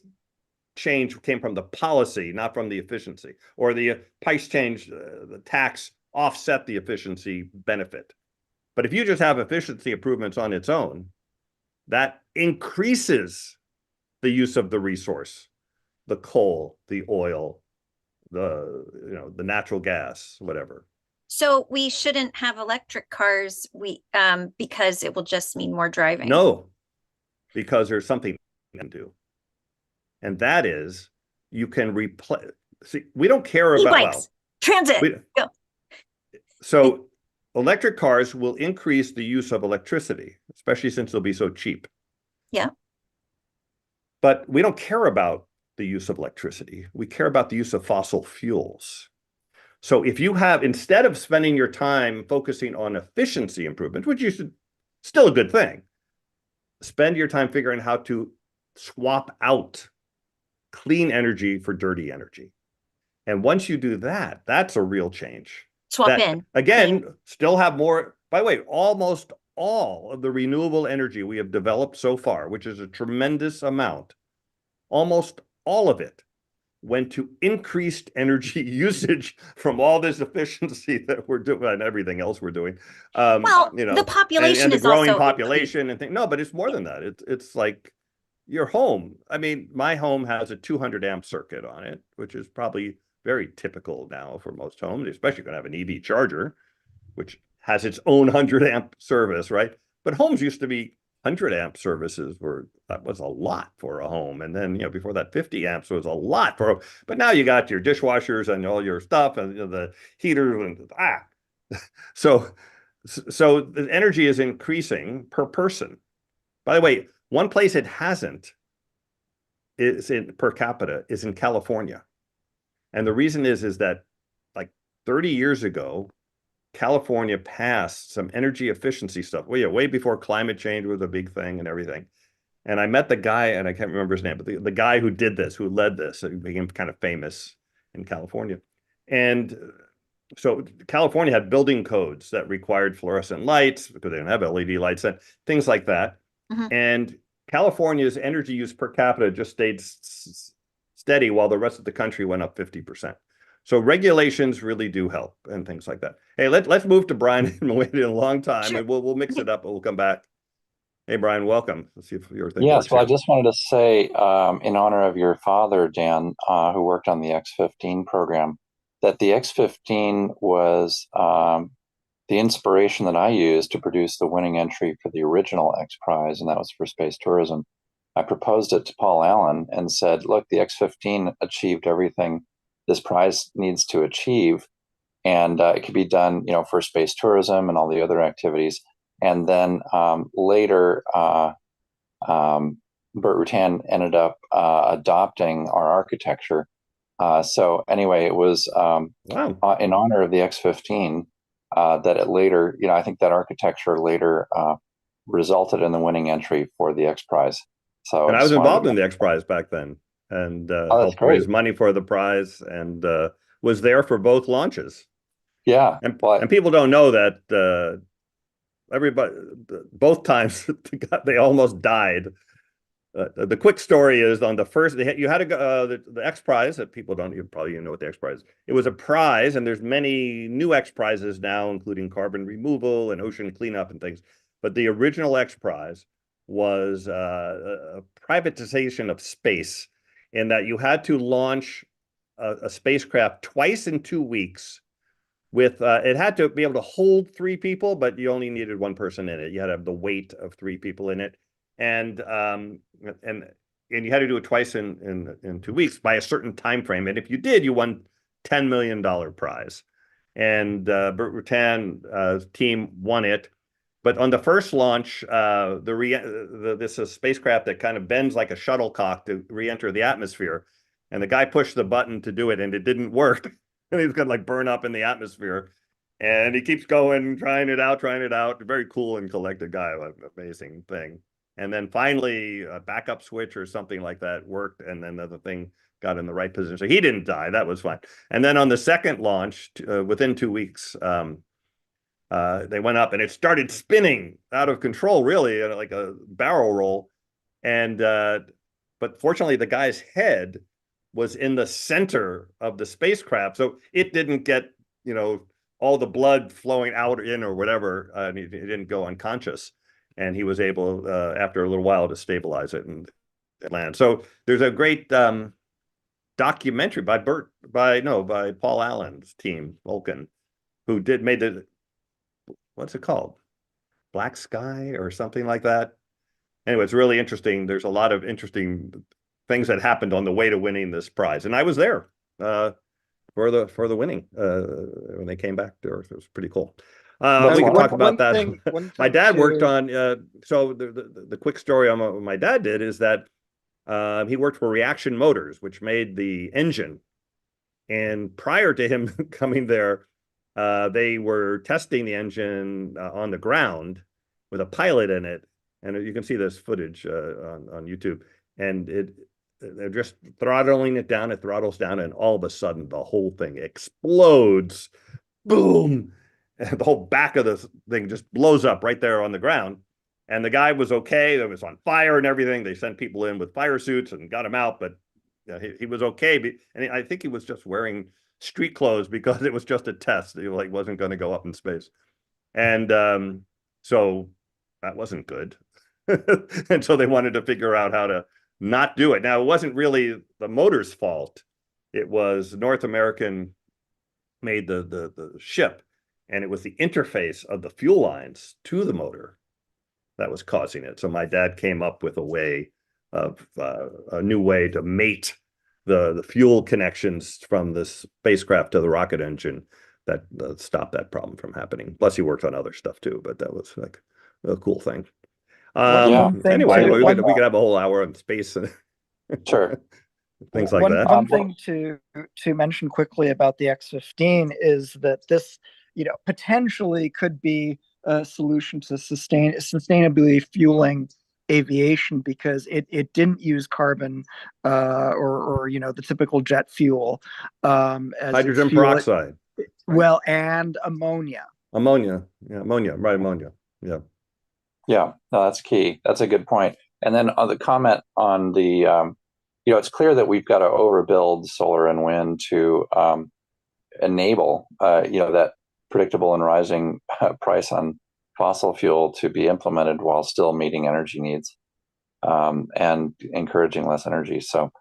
change came from the policy, not from the efficiency, or the price change, the tax offset the efficiency benefit. But if you just have efficiency improvements on its own, that increases the use of the resource, the coal, the oil, the natural gas, whatever. So we shouldn't have electric cars, because it will just mean more driving. No, because there's something you can do. And that is, you can replace. See, we don't care about transit. So electric cars will increase the use of electricity, especially since they'll be so cheap. Yeah. But we don't care about the use of electricity. We care about the use of fossil fuels. So if you have, instead of spending your time focusing on efficiency improvement, which you should, still a good thing, spend your time figuring how to swap out clean energy for dirty energy. And once you do that, that's a real change. Swap in. Again, still have more. By the way, almost all of the renewable energy we have developed so far, which is a tremendous amount, almost all of it went to increased energy usage from all this efficiency that we're doing and everything else we're doing. The population and the is growing also population and things. No, but it's more than that. It's like your home. I mean, my home has a 200 amp circuit on it, which is probably very typical now for most homes, especially going to have an EV charger, which has its own 100-amp service, right? But homes used to be 100-amp services that was a lot for a home. And then, before that, 50 amps was a lot but now you got your dishwashers and all your stuff and the heaters and So the energy is increasing per person. By the way, one place it hasn't is in per capita is in California. And the reason is that like 30 years ago, California passed some energy efficiency stuff. Well, yeah, way before climate change was a big thing and everything. And I met the guy, and I can't remember his name, but the guy who did this, who led this, it became kind of famous in California. And so California had building codes that required fluorescent lights because they didn't have LED lights and things like that. Mhm. And California's energy use per capita just stayed steady while the rest of the country went up 50%. So regulations really do help and things like that. Hey, let's move to Brian. We waited a long time, Sure. and we'll mix it up, and we'll come back. Hey, Brian, welcome. Let's see if your thing Yes, works well, I here. just wanted to say, in honor of your father, Dan, who worked on the X-15 program, that the X-15 was the inspiration that I used to produce the winning entry for the original X Prize, and that was for space tourism. I proposed it to Paul Allen and said, look, the X-15 achieved everything this prize needs to achieve, and it could be done, for space tourism and all the other activities. And then later, Burt Rutan ended up adopting our architecture. So anyway, it was Wow. in honor of the X-15 that it later, I think that architecture later resulted in the winning entry for the X Prize. So And I was just wanted involved to in the X Prize back then, and Oh, that's helped raise great. money for the prize, and was there for both launches. Yeah. And Well, people don't know that everybody, both times they almost died. The quick story is on the first, you had to go the X Prize that people don't probably even know what the X Prize is. It was a prize, and there's many new X Prizes now, including carbon removal and ocean cleanup and things. But the original X Prize was a privatization of space, in that you had to launch a spacecraft twice in 2 weeks. With it had to be able to hold 3 people, but you only needed 1 person in it. You had to have the weight of 3 people in it, and you had to do it twice in 2 weeks by a certain time frame. And if you did, you won $10 million prize. And Burt Rutan's team won it. But on the first launch, this is a spacecraft that kind of bends like a shuttlecock to re-enter the atmosphere, and the guy pushed the button to do it, and it didn't work. And he's gonna like burn up in the atmosphere, and he keeps going, trying it out. Very cool and collected guy, amazing thing. And then finally, a backup switch or something like that worked, and then the thing got in the right position. So he didn't die. That was fine. And then on the second launch, within 2 weeks, they went up, and it started spinning out of control, really, like a barrel roll. And but fortunately, the guy's head was in the center of the spacecraft, so it didn't get all the blood flowing out in or whatever. And he didn't go unconscious, and he was able after a little while to stabilize it and land. So there's a great documentary by Paul Allen's team, Vulcan, who made the, what's it called, Black Sky or something like that. Anyway, it's really interesting. There's a lot of interesting things that happened on the way to winning this prize, and I was there for the winning when they came back to Earth. It was pretty cool. We can talk about that. My dad worked on. So the quick story on what my dad did is that he worked for Reaction Motors, which made the engine. And prior to him coming there, they were testing the engine on the ground with a pilot in it. And you can see this footage on YouTube. And they're just throttling it down. It throttles down, and all of a sudden, the whole thing explodes. Boom! And the whole back of the thing just blows up right there on the ground. And the guy was okay. It was on fire and everything. They sent people in with fire suits and got him out, but he was okay. And I think he was just wearing street clothes because it was just a test. He wasn't going to go up in space. And so that wasn't good. And so they wanted to figure out how to not do it. Now, it wasn't really the motor's fault. it was North American made the ship, and it was the interface of the fuel lines to the motor that was causing it. So my dad came up with a new way to mate the fuel connections from the spacecraft to the rocket engine that stopped that problem from happening. Plus, he worked on other stuff too, but that was like a cool thing. Anyway, we could have a whole hour on space and Sure. things like that. One thing to mention quickly about the X-15 is that this, potentially could be a solution to sustainably fueling aviation, because it didn't use carbon or the typical jet fuel as hydrogen peroxide. Well, and ammonia. Ammonia. Yeah. Yeah, no, that's key. That's a good point. And then on the comment on the, it's clear that we've got to overbuild solar and wind to enable, that predictable and rising price on fossil fuel to be implemented while still meeting energy needs and encouraging less energy. So,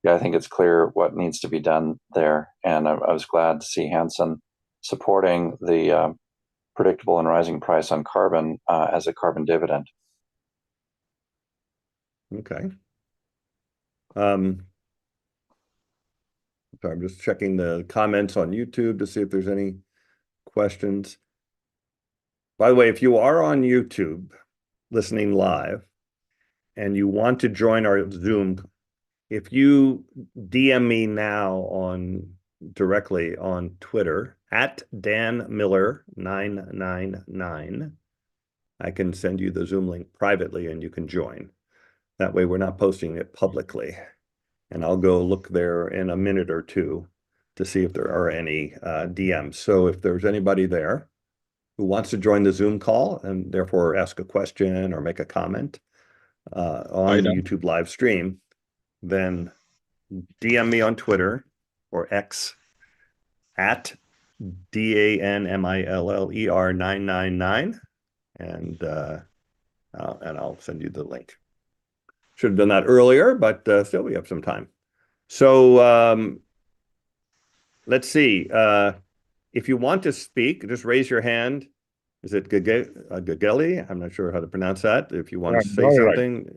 yeah, I think it's clear what needs to be done there. And I was glad to see Hansen supporting the predictable and rising price on carbon as a carbon dividend. Okay. So I'm just checking the comments on YouTube to see if there's any questions. By the way, if you are on YouTube listening live and you want to join our Zoom, if you DM me now directly on Twitter at Dan Miller 999, I can send you the Zoom link privately and you can join. That way we're not posting it publicly. And I'll go look there in a minute or two to see if there are any DMs. So if there's anybody there who wants to join the Zoom call and therefore ask a question or make a comment on the YouTube live stream, then DM me on Twitter or X at DANMILLER 999, and I'll send you the link. Should have done that earlier, but still we have some time. So let's see. If you want to speak, just raise your hand. Is it Gageli? I'm not sure how to pronounce that. If you want to say something,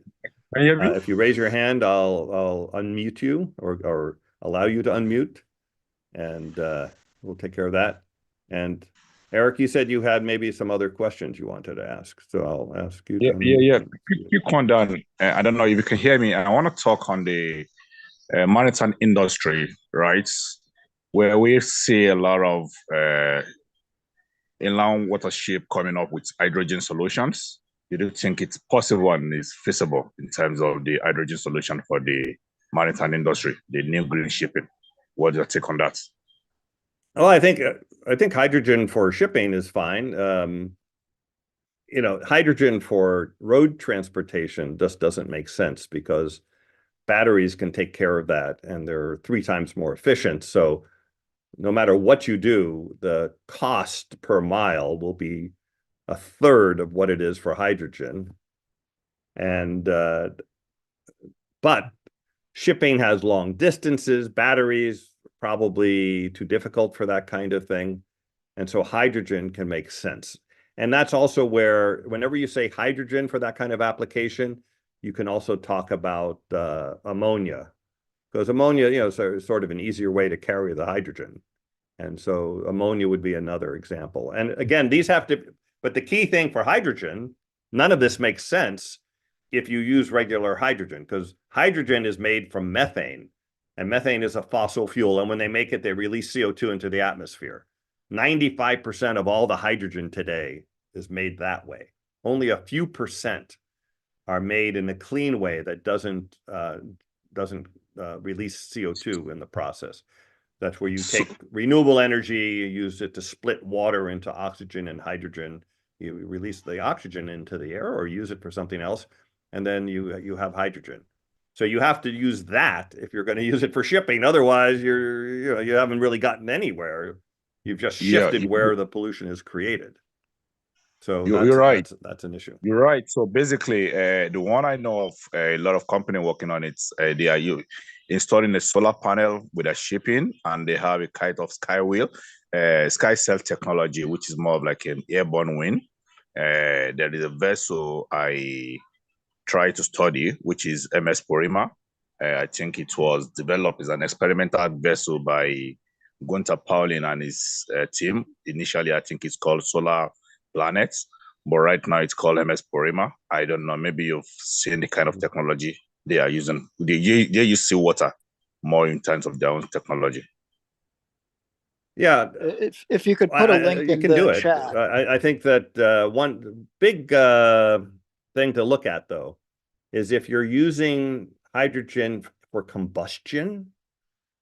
if you raise your hand, I'll unmute you or allow you to unmute, and we'll take care of that. And Eric, you said you had maybe some other questions you wanted to ask, so I'll ask you. Quick one down. I don't know if you can hear me. I want to talk on the maritime industry, right? Where we see a lot of inland water ship coming up with hydrogen solutions. You do think it's possible and is feasible in terms of the hydrogen solution for the maritime industry, the new green shipping? What's your take on that? Well, I think hydrogen for shipping is fine. Hydrogen for road transportation just doesn't make sense because batteries can take care of that and they're 3 times more efficient. So no matter what you do, the cost per mile will be 1/3 of what it is for hydrogen. And but shipping has long distances, batteries probably too difficult for that kind of thing. And so hydrogen can make sense. And that's also where, whenever you say hydrogen for that kind of application, you can also talk about ammonia, because ammonia, is sort of an easier way to carry the hydrogen. And so ammonia would be another example. And again, but the key thing for hydrogen, none of this makes sense if you use regular hydrogen, because hydrogen is made from methane. And methane is a fossil fuel. And when they make it, they release CO2 into the atmosphere. 95% of all the hydrogen today is made that way. Only a few percent are made in a clean way that doesn't release CO2 in the process. That's where you take renewable energy, you use it to split water into oxygen and hydrogen. You release the oxygen into the air or use it for something else, and then you have hydrogen. So you have to use that if you're going to use it for shipping. Otherwise, you haven't really gotten anywhere. You've just shifted where the pollution is created. So You're right. That's an issue. You're right. So basically, the one I know of, a lot of company working on it, they are installing a solar panel with a ship in, and they have a kind of skywheel, sky cell technology, which is more of like an airborne wind. There is a vessel I try to study, which is MS Porima. I think it was developed as an experimental vessel by Gunther Paulin and his team. Initially, I think it's called Solar Planets, but right now it's called MS Porima. I don't know. Maybe you've seen the kind of technology they are using. They use seawater more in terms of their own technology. Yeah, If you could put a link you in can do the it. chat. I think that one big thing to look at, though, is if you're using hydrogen for combustion,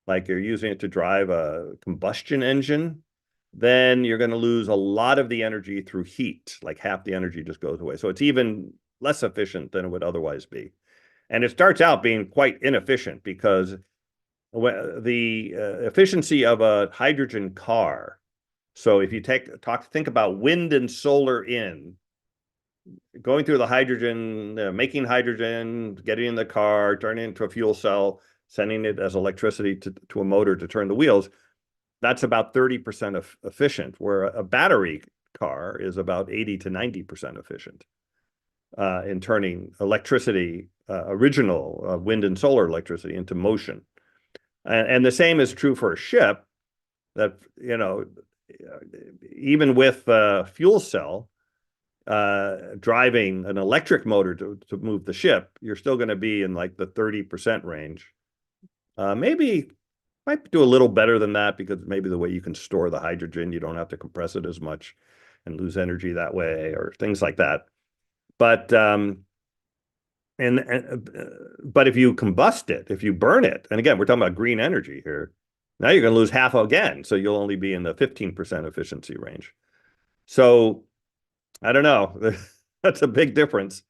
like you're using it to drive a combustion engine, then you're going to lose a lot of the energy through heat. Like half the energy just goes away. So it's even less efficient than it would otherwise be. And it starts out being quite inefficient because the efficiency of a hydrogen car. So if you think about wind and solar going through the hydrogen, making hydrogen, getting in the car, turning it into a fuel cell, sending it as electricity to a motor to turn the wheels, that's about 30% efficient, where a battery car is about 80 to 90% efficient in turning electricity, original wind and solar electricity into motion. And the same is true for a ship that, even with a fuel cell, driving an electric motor to move the ship, you're still going to be in like the 30% range. Maybe might do a little better than that because maybe the way you can store the hydrogen, you don't have to compress it as much and lose energy that way or things like that. But but if you combust it, if you burn it, and again, we're talking about green energy here, now you're going to lose half again. So you'll only be in the 15% efficiency range. So I don't know. That's a big difference.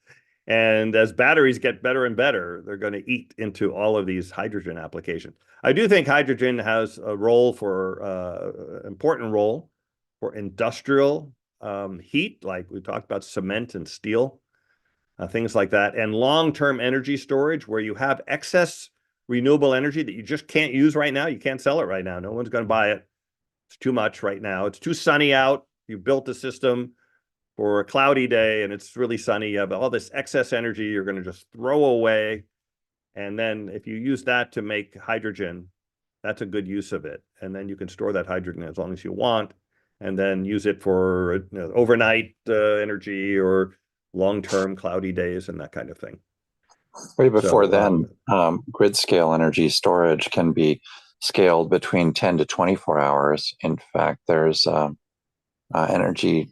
And as batteries get better and better, they're going to eat into all of these hydrogen applications. I do think hydrogen has a role important role for industrial heat, like we talked about cement and steel, things like that, and long-term energy storage where you have excess renewable energy that you just can't use right now. You can't sell it right now. No one's going to buy it. It's too much right now. It's too sunny out. You built a system for a cloudy day and it's really sunny. You have all this excess energy you're going to just throw away. And then if you use that to make hydrogen, that's a good use of it. And then you can store that hydrogen as long as you want, and then use it for overnight energy or long-term cloudy days and that kind of thing. Way before then, grid scale energy storage can be scaled between 10 to 24 hours. In fact, there's long-term energy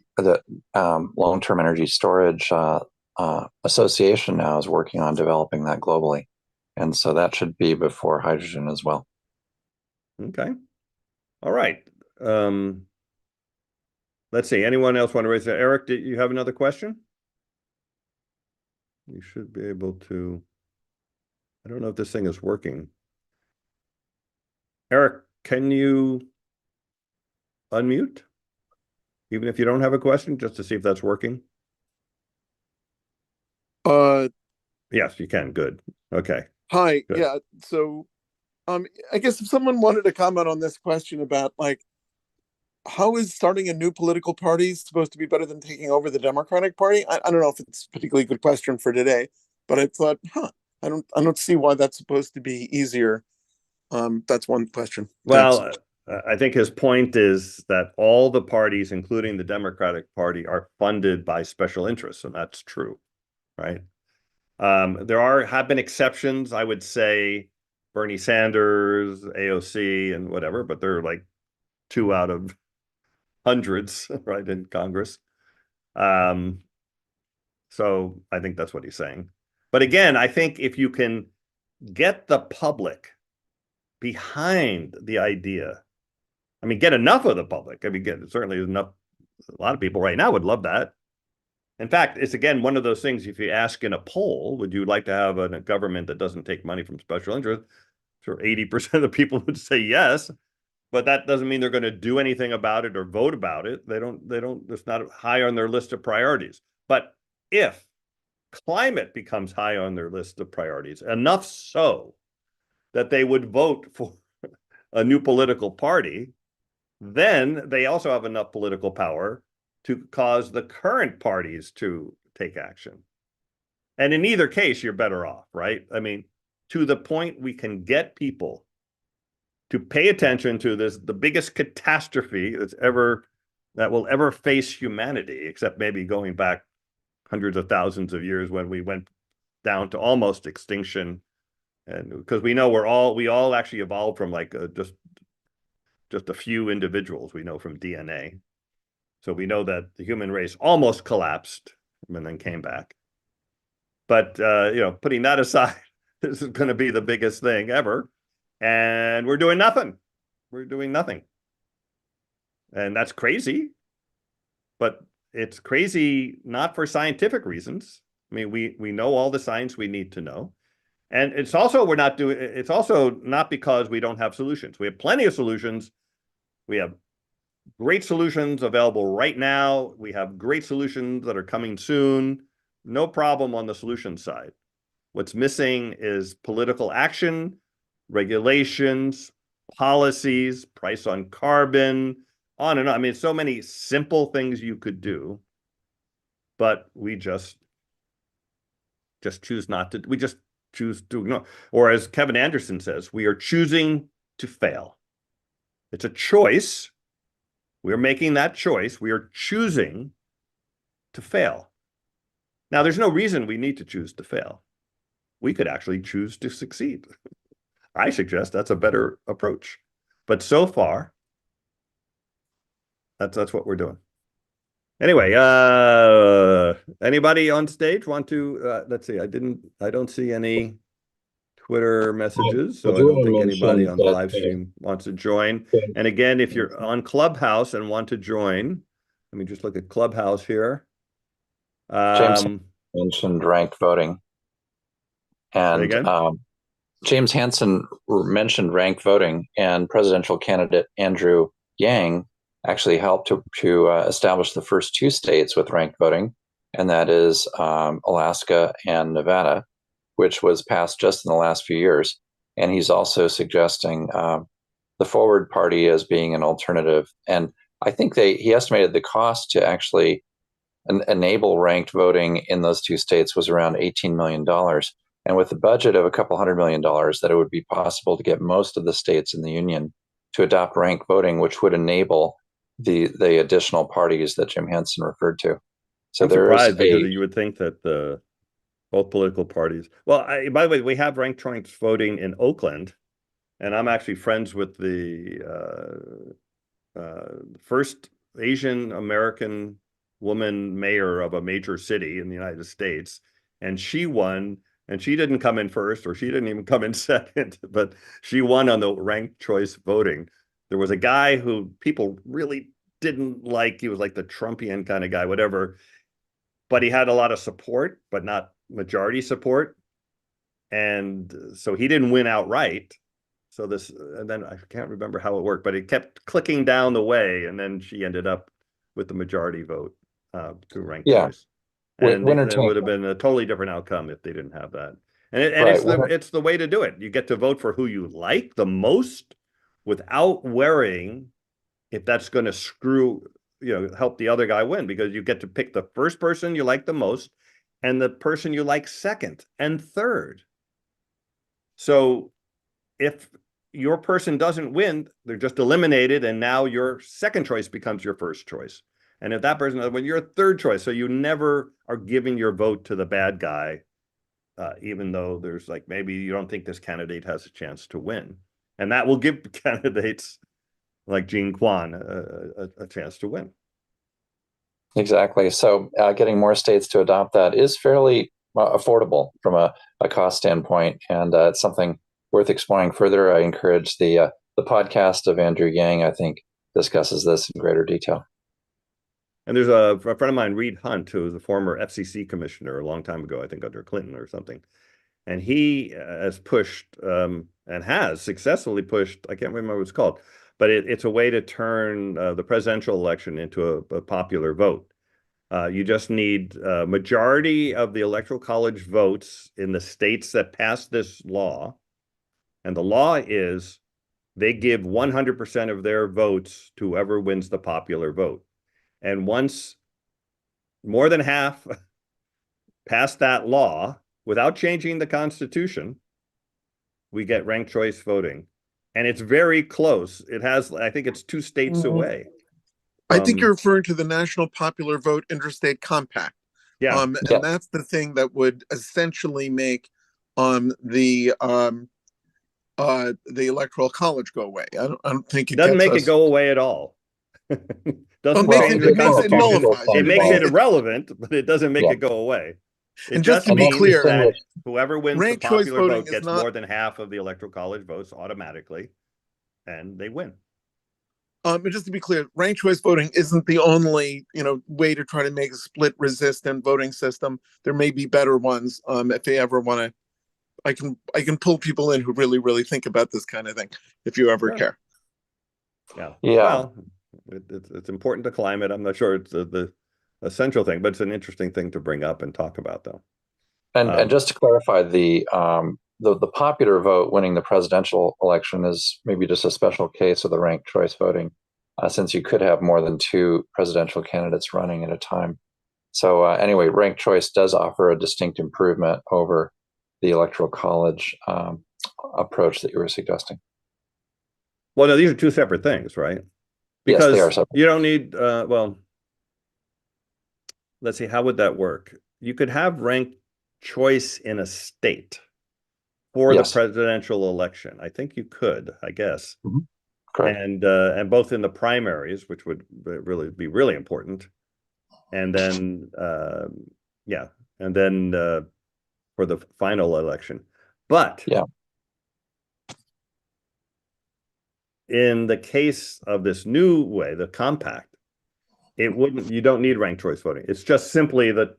storage association now is working on developing that globally. And so that should be before hydrogen as well. Okay. All right. Let's see. Anyone else want to raise that? Eric, did you have another question? You should be able to. I don't know if this thing is working. Eric, can you unmute? Even if you don't have a question, just to see if that's working? Yes, you can. Good. Okay. Hi. Good. Yeah. So I guess if someone wanted to comment on this question about like, how is starting a new political party supposed to be better than taking over the Democratic Party? I don't know if it's a particularly good question for today, but I thought, I don't see why that's supposed to be easier. That's one question. Well, I think his point is that all the parties, including the Democratic Party, are funded by special interests, and that's true, right? There have been exceptions, I would say, Bernie Sanders, AOC, and whatever, but they're like 2 out of hundreds, right, in Congress. So I think that's what he's saying. But again, I think if you can get the public behind the idea, I mean, get enough of the public. I mean, certainly enough. A lot of people right now would love that. In fact, it's again one of those things. If you ask in a poll, would you like to have a government that doesn't take money from special interests? Sure, 80% of the people would say yes. but that doesn't mean they're going to do anything about it or vote about it. They don't, it's not high on their list of priorities. But if climate becomes high on their list of priorities, enough so that they would vote for a new political party, then they also have enough political power to cause the current parties to take action. And in either case, you're better off, right? I mean, to the point we can get people to pay attention to this, the biggest catastrophe that will ever face humanity, except maybe going back hundreds of thousands of years when we went down to almost extinction. And because we know we all actually evolved from like just a few individuals we know from DNA. So we know that the human race almost collapsed and then came back. But putting that aside, this is going to be the biggest thing ever. And we're doing nothing. We're doing nothing. And that's crazy. But it's crazy not for scientific reasons. I mean, we know all the science we need to know. And it's also not because we don't have solutions. We have plenty of solutions. We have great solutions available right now. We have great solutions that are coming soon. No problem on the solution side. What's missing is political action, regulations, policies, price on carbon, on and on. I mean, so many simple things you could do, but we just choose not to. We just choose to ignore. Or as Kevin Anderson says, we are choosing to fail. It's a choice. We're making that choice. We are choosing to fail. Now, there's no reason we need to choose to fail. We could actually choose to succeed. I suggest that's a better approach. But so far, that's what we're doing. Anyway, anybody on stage want to, let's see, I don't see any Twitter messages, so I don't think anybody on the live stream wants to join. And again, if you're on Clubhouse and want to join, let me just look at Clubhouse here. James mentioned ranked voting. And James Hansen mentioned ranked voting, and presidential candidate Andrew Yang actually helped to establish the first two states with ranked voting, and that is Alaska and Nevada, which was passed just in the last few years. And he's also suggesting the Forward Party as being an alternative. And I think he estimated the cost to actually enable ranked voting in those two states was around $18 million. And with a budget of a couple $100 million, that it would be possible to get most of the states in the union to adopt ranked voting, which would enable the additional parties that Jim Hansen referred to. So I'm surprised because you would think that both political parties. Well, by the way, we have ranked choice voting in Oakland, and I'm actually friends with the first Asian American woman mayor of a major city in the United States, and she won. And she didn't come in first, or she didn't even come in second, but she won on the ranked choice voting. There was a guy who people really didn't like. He was like the Trumpian kind of guy, whatever. But he had a lot of support, but not majority support. And so he didn't win outright. So and then I can't remember how it worked, but it kept clicking down the way. And then she ended up with the majority vote to ranked choice. And it would have been a totally different outcome if they didn't have that. And it's the way to do it. You get to vote for who you like the most without worrying if that's going to help the other guy win, because you get to pick the first person you like the most and the person you like second and third. So if your person doesn't win, they're just eliminated, and now your second choice becomes your first choice. And if that person, well, you're a third choice. So you never are giving your vote to the bad guy, even though there's like, maybe you don't think this candidate has a chance to win. And that will give candidates like Jean Quan a chance to win. Exactly. So getting more states to adopt that is fairly affordable from a cost standpoint. And it's something worth exploring further. I encourage the podcast of Andrew Yang, I think, discusses this in greater detail. And there's a friend of mine, Reed Hunt, who was a former FCC commissioner a long time ago, I think under Clinton or something. And he has pushed and has successfully pushed, I can't remember what it's called, but it's a way to turn the presidential election into a popular vote. You just need a majority of the Electoral College votes in the states that pass this law. And the law is they give 100% of their votes to whoever wins the popular vote. And once more than half pass that law without changing the Constitution, we get ranked choice voting. And it's very close. It has, I think it's 2 states away. I think you're referring to the National Popular Vote Interstate Compact. Yeah. And that's the thing that would essentially make the Electoral College go away. I don't think it doesn't gets make it go away at all. Doesn't makes change it- the it makes it Constitution. nullifies It it. makes it It- irrelevant, but it doesn't make Yeah. it go away. It And just to be means clear, that whoever wins the ranked choice popular voting vote is gets not- more than half of the Electoral College votes automatically, and they win. and just to be clear, ranked choice voting isn't the only, way to try to make a split resistant voting system. There may be better ones. If they ever want to, I can pull people in who really, really think about this kind of thing. If you ever Sure. care. Yeah. Yeah. Well, it's important to climate. I'm not sure it's the essential thing, but it's an interesting thing to bring up and talk about, though. And just to clarify, the popular vote winning the presidential election is maybe just a special case of the ranked choice voting, since you could have more than 2 presidential candidates running at a time. So anyway, ranked choice does offer a distinct improvement over the Electoral College approach that you were suggesting. Well, no, these are 2 separate things, right? Yes, Because they are separate. you don't need, well, let's see, how would that work? You could have ranked choice in a state for Yes. the presidential election. I think you could, I guess. Correct. And both in the primaries, which would really be really important. And then, and then for the final election. But Yeah. in the case of this new way, the compact, you don't need ranked choice voting. It's just simply that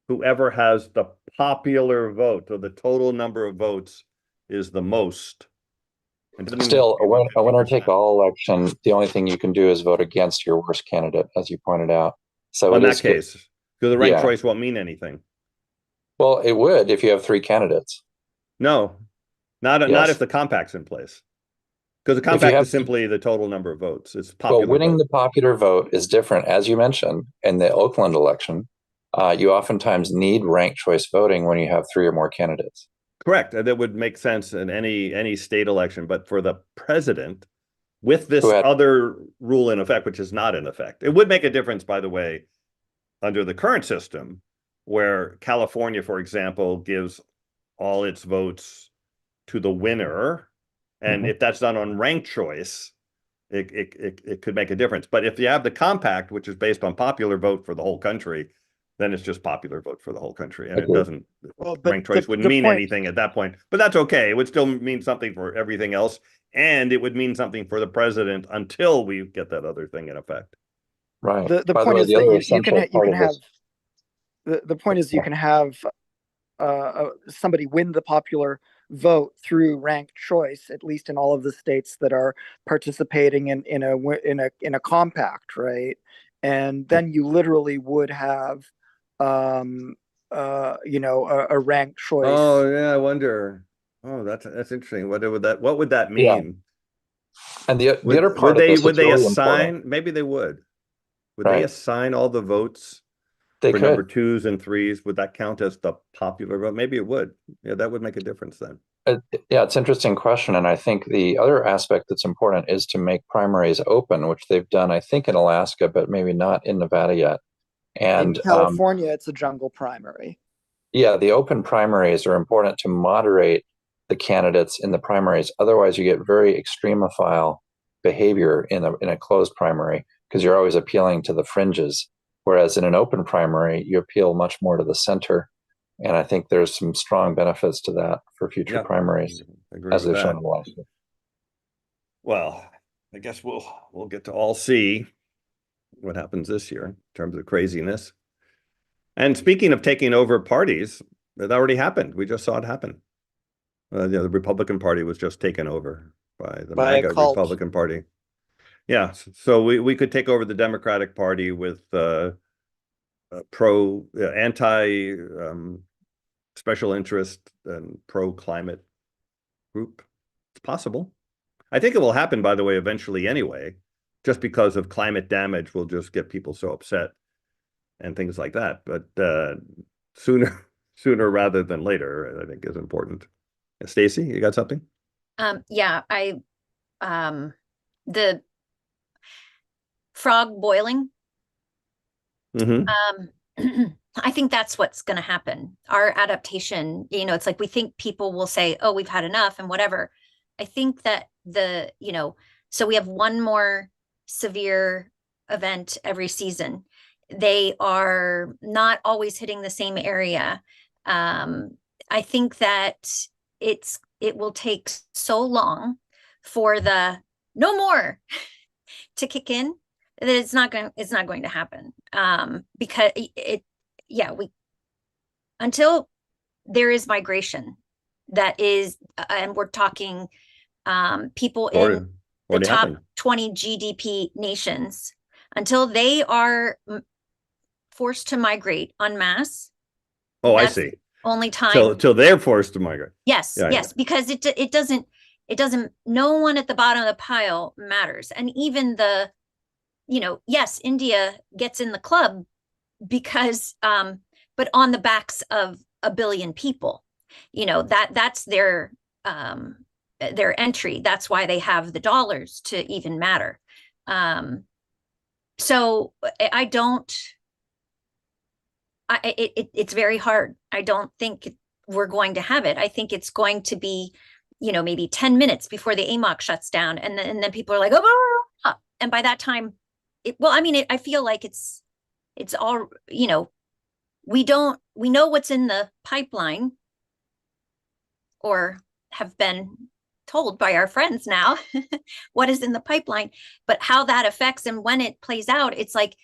whoever has the popular vote, or the total number of votes, is the most. Still, a winner take all election, the only thing you can do is vote against your worst candidate, as you pointed out. So in that case, because the ranked Yeah. choice won't mean anything. Well, it would if you have 3 candidates. No, not Yes. if the compact's in place. Because the you compact have- is simply the total number of votes. It's popular Well, winning vote. the popular vote is different, as you mentioned, in the Oakland election. You oftentimes need ranked choice voting when you have 3 or more candidates. Correct. That would make sense in any state election. But for the president, with this Who had- other rule in effect, which is not in effect, it would make a difference, by the way, under the current system, where California, for example, gives all its votes to the winner. And if that's done on ranked choice, it could make a difference. But if you have the compact, which is based on popular vote for the whole country, then it's just popular vote for the whole country. And it Okay. doesn't, Well, but ranked choice wouldn't the mean point- anything at that point. But that's okay. It would still mean something for everything else. And it would mean something for the president until we get that other thing in effect. Right. The By point way, is the that other you essential can part of have this- the point is you can have somebody win the popular vote through ranked choice, at least in all of the states that are participating in a compact, right? And then you literally would have a ranked choice. Oh yeah, I wonder. Oh, that's interesting. What would that mean? And the other part of this would is they really assign? important. Maybe they would. Would Right. they assign all the votes They for could. number 2s and 3s? Would that count as the popular vote? Maybe it would. Yeah, that would make a difference then. Yeah, it's an interesting question. And I think the other aspect that's important is to make primaries open, which they've done, I think, in Alaska, but maybe not in Nevada yet. And in California, it's a jungle primary. yeah, the open primaries are important to moderate the candidates in the primaries. Otherwise, you get very extremophile behavior in a closed primary because you're always appealing to the fringes. Whereas in an open primary, you appeal much more to the center. And I think there's some strong benefits to that for future Yeah, primaries, I agree as with they've that. shown in Alaska. Well, I guess we'll get to all see what happens this year in terms of craziness. And speaking of taking over parties, that already happened. We just saw it happen. The Republican Party was just taken over by the By a MAGA cult. Republican Party. Yeah, so we could take over the Democratic Party with anti special interest and pro climate group. It's possible. I think it will happen, by the way, eventually anyway, just because of climate damage will just get people so upset and things like that. But sooner rather than later, I think is important. Stacy, you got something? Yeah, the frog boiling. I think that's what's going to happen. Our adaptation, it's like we think people will say, oh, we've had enough and whatever. I think that so we have one more severe event every season. They are not always hitting the same area. I think that it will take so long for the no more to kick in that it's not going to happen. Because until there is migration that is, and we're talking people in the top 20 GDP nations, until they are forced to migrate en masse. Oh, I see. Only time till they're forced to migrate. Yes, yes, because it doesn't no one at the bottom of the pile matters. And even yes, India gets in the club because but on the backs of a billion people. That's their entry. That's why they have the dollars to even matter. So it's very hard. I don't think we're going to have it. I think it's going to be, maybe 10 minutes before the AMOC shuts down. And then people are like, oh, and by that time, I feel like it's all, we know what's in the pipeline, or have been told by our friends now what is in the pipeline, but how that affects and when it plays out, it's like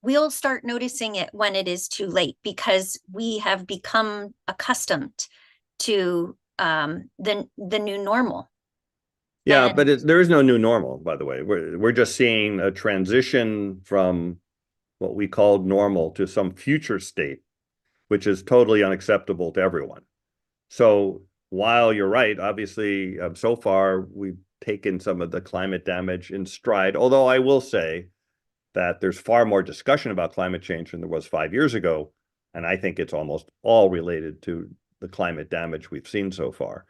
we'll start noticing it when it is too late, because we have become accustomed to the new normal. Yeah, but there is no new normal, by the way. We're just seeing a transition from what we called normal to some future state, which is totally unacceptable to everyone. So while you're right, obviously, so far we've taken some of the climate damage in stride, although I will say that there's far more discussion about climate change than there was 5 years ago. And I think it's almost all related to the climate damage we've seen so far.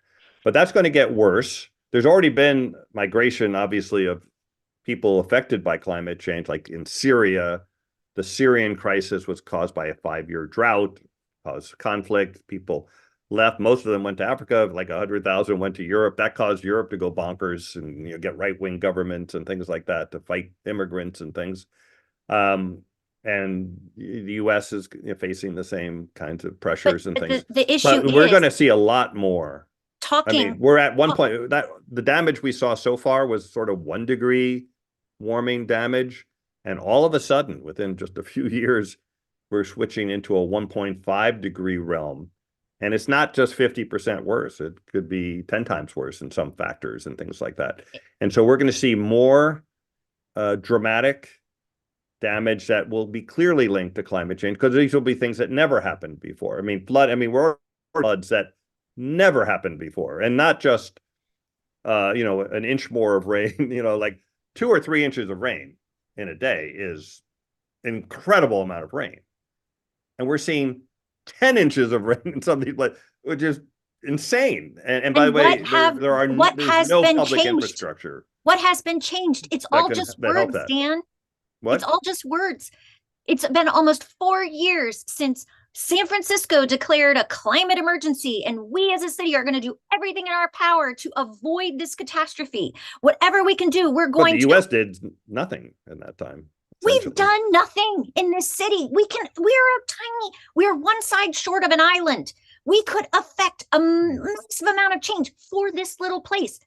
But that's going to get worse. There's already been migration, obviously, of people affected by climate change, like in Syria. The Syrian crisis was caused by a 5-year drought, caused conflict. People left. Most of them went to Africa, like 100,000 went to Europe. That caused Europe to go bonkers and get right-wing governments and things like that to fight immigrants and things. And the U.S. is facing the same kinds of pressures and things. The issue but we're going to see a lot more. Talking. We're at one point that the damage we saw so far was sort of 1 degree warming damage. And all of a sudden, within just a few years, we're switching into a 1.5 degree realm. And it's not just 50% worse. It could be 10 times worse in some factors and things like that. And so we're going to see more dramatic damage that will be clearly linked to climate change, because these will be things that never happened before. We're floods that never happened before, and not just an inch more of rain. Like 2 or 3 inches of rain in a day is an incredible amount of rain, and we're seeing 10 inches of rain in some of these, which is insane. And by the way, there's no public infrastructure. What has been changed? It's all just words, Dan. What? It's all just words. It's been almost 4 years since San Francisco declared a climate emergency, and we as a city are going to do everything in our power to avoid this catastrophe. Whatever we can do, we're going to. The U.S. did nothing in that time. We've done nothing in this city. We're one side short of an island. We could affect a massive amount of change for this little place.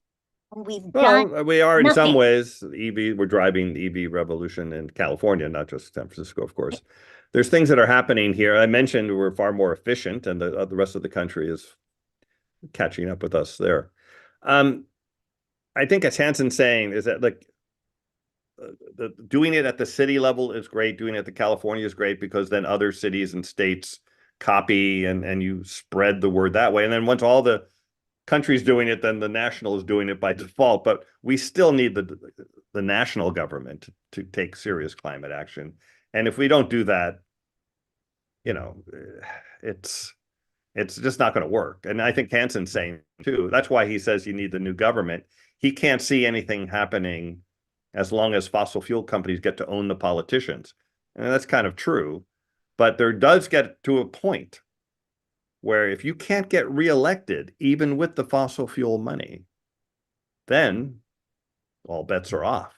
We are in some ways. We're driving the EV revolution in California, not just San Francisco, of course. There's things that are happening here. I mentioned we're far more efficient, and the rest of the country is catching up with us there. I think, as Hansen's saying, is that doing it at the city level is great. Doing it at the California is great because then other cities and states copy and you spread the word that way. And then once all the countries doing it, then the national is doing it by default. But we still need the national government to take serious climate action. And if we don't do that, it's just not going to work. And I think Hansen's saying too, that's why he says you need the new government. He can't see anything happening as long as fossil fuel companies get to own the politicians. And that's kind of true. But there does get to a point where if you can't get reelected, even with the fossil fuel money, then all bets are off.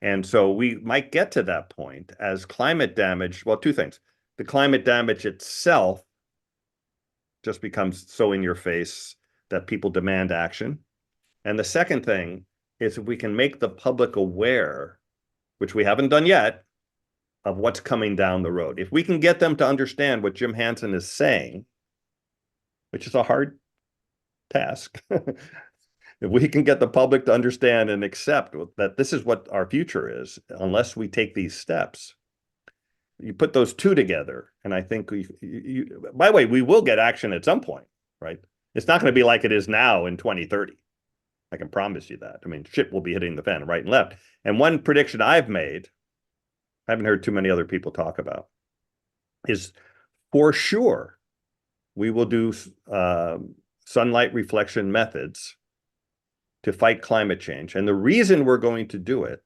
And so we might get to that point as climate damage. Well, two things. The climate damage itself just becomes so in your face that people demand action. And the second thing is if we can make the public aware, which we haven't done yet, of what's coming down the road. If we can get them to understand what Jim Hansen is saying, which is a hard task, if we can get the public to understand and accept that this is what our future is, unless we take these steps, you put those two together, and I think by the way, we will get action at some point, right? It's not going to be like it is now in 2030. I can promise you that. I mean, shit will be hitting the fan right and left. And one prediction I've made, I haven't heard too many other people talk about, is for sure we will do sunlight reflection methods to fight climate change. And the reason we're going to do it,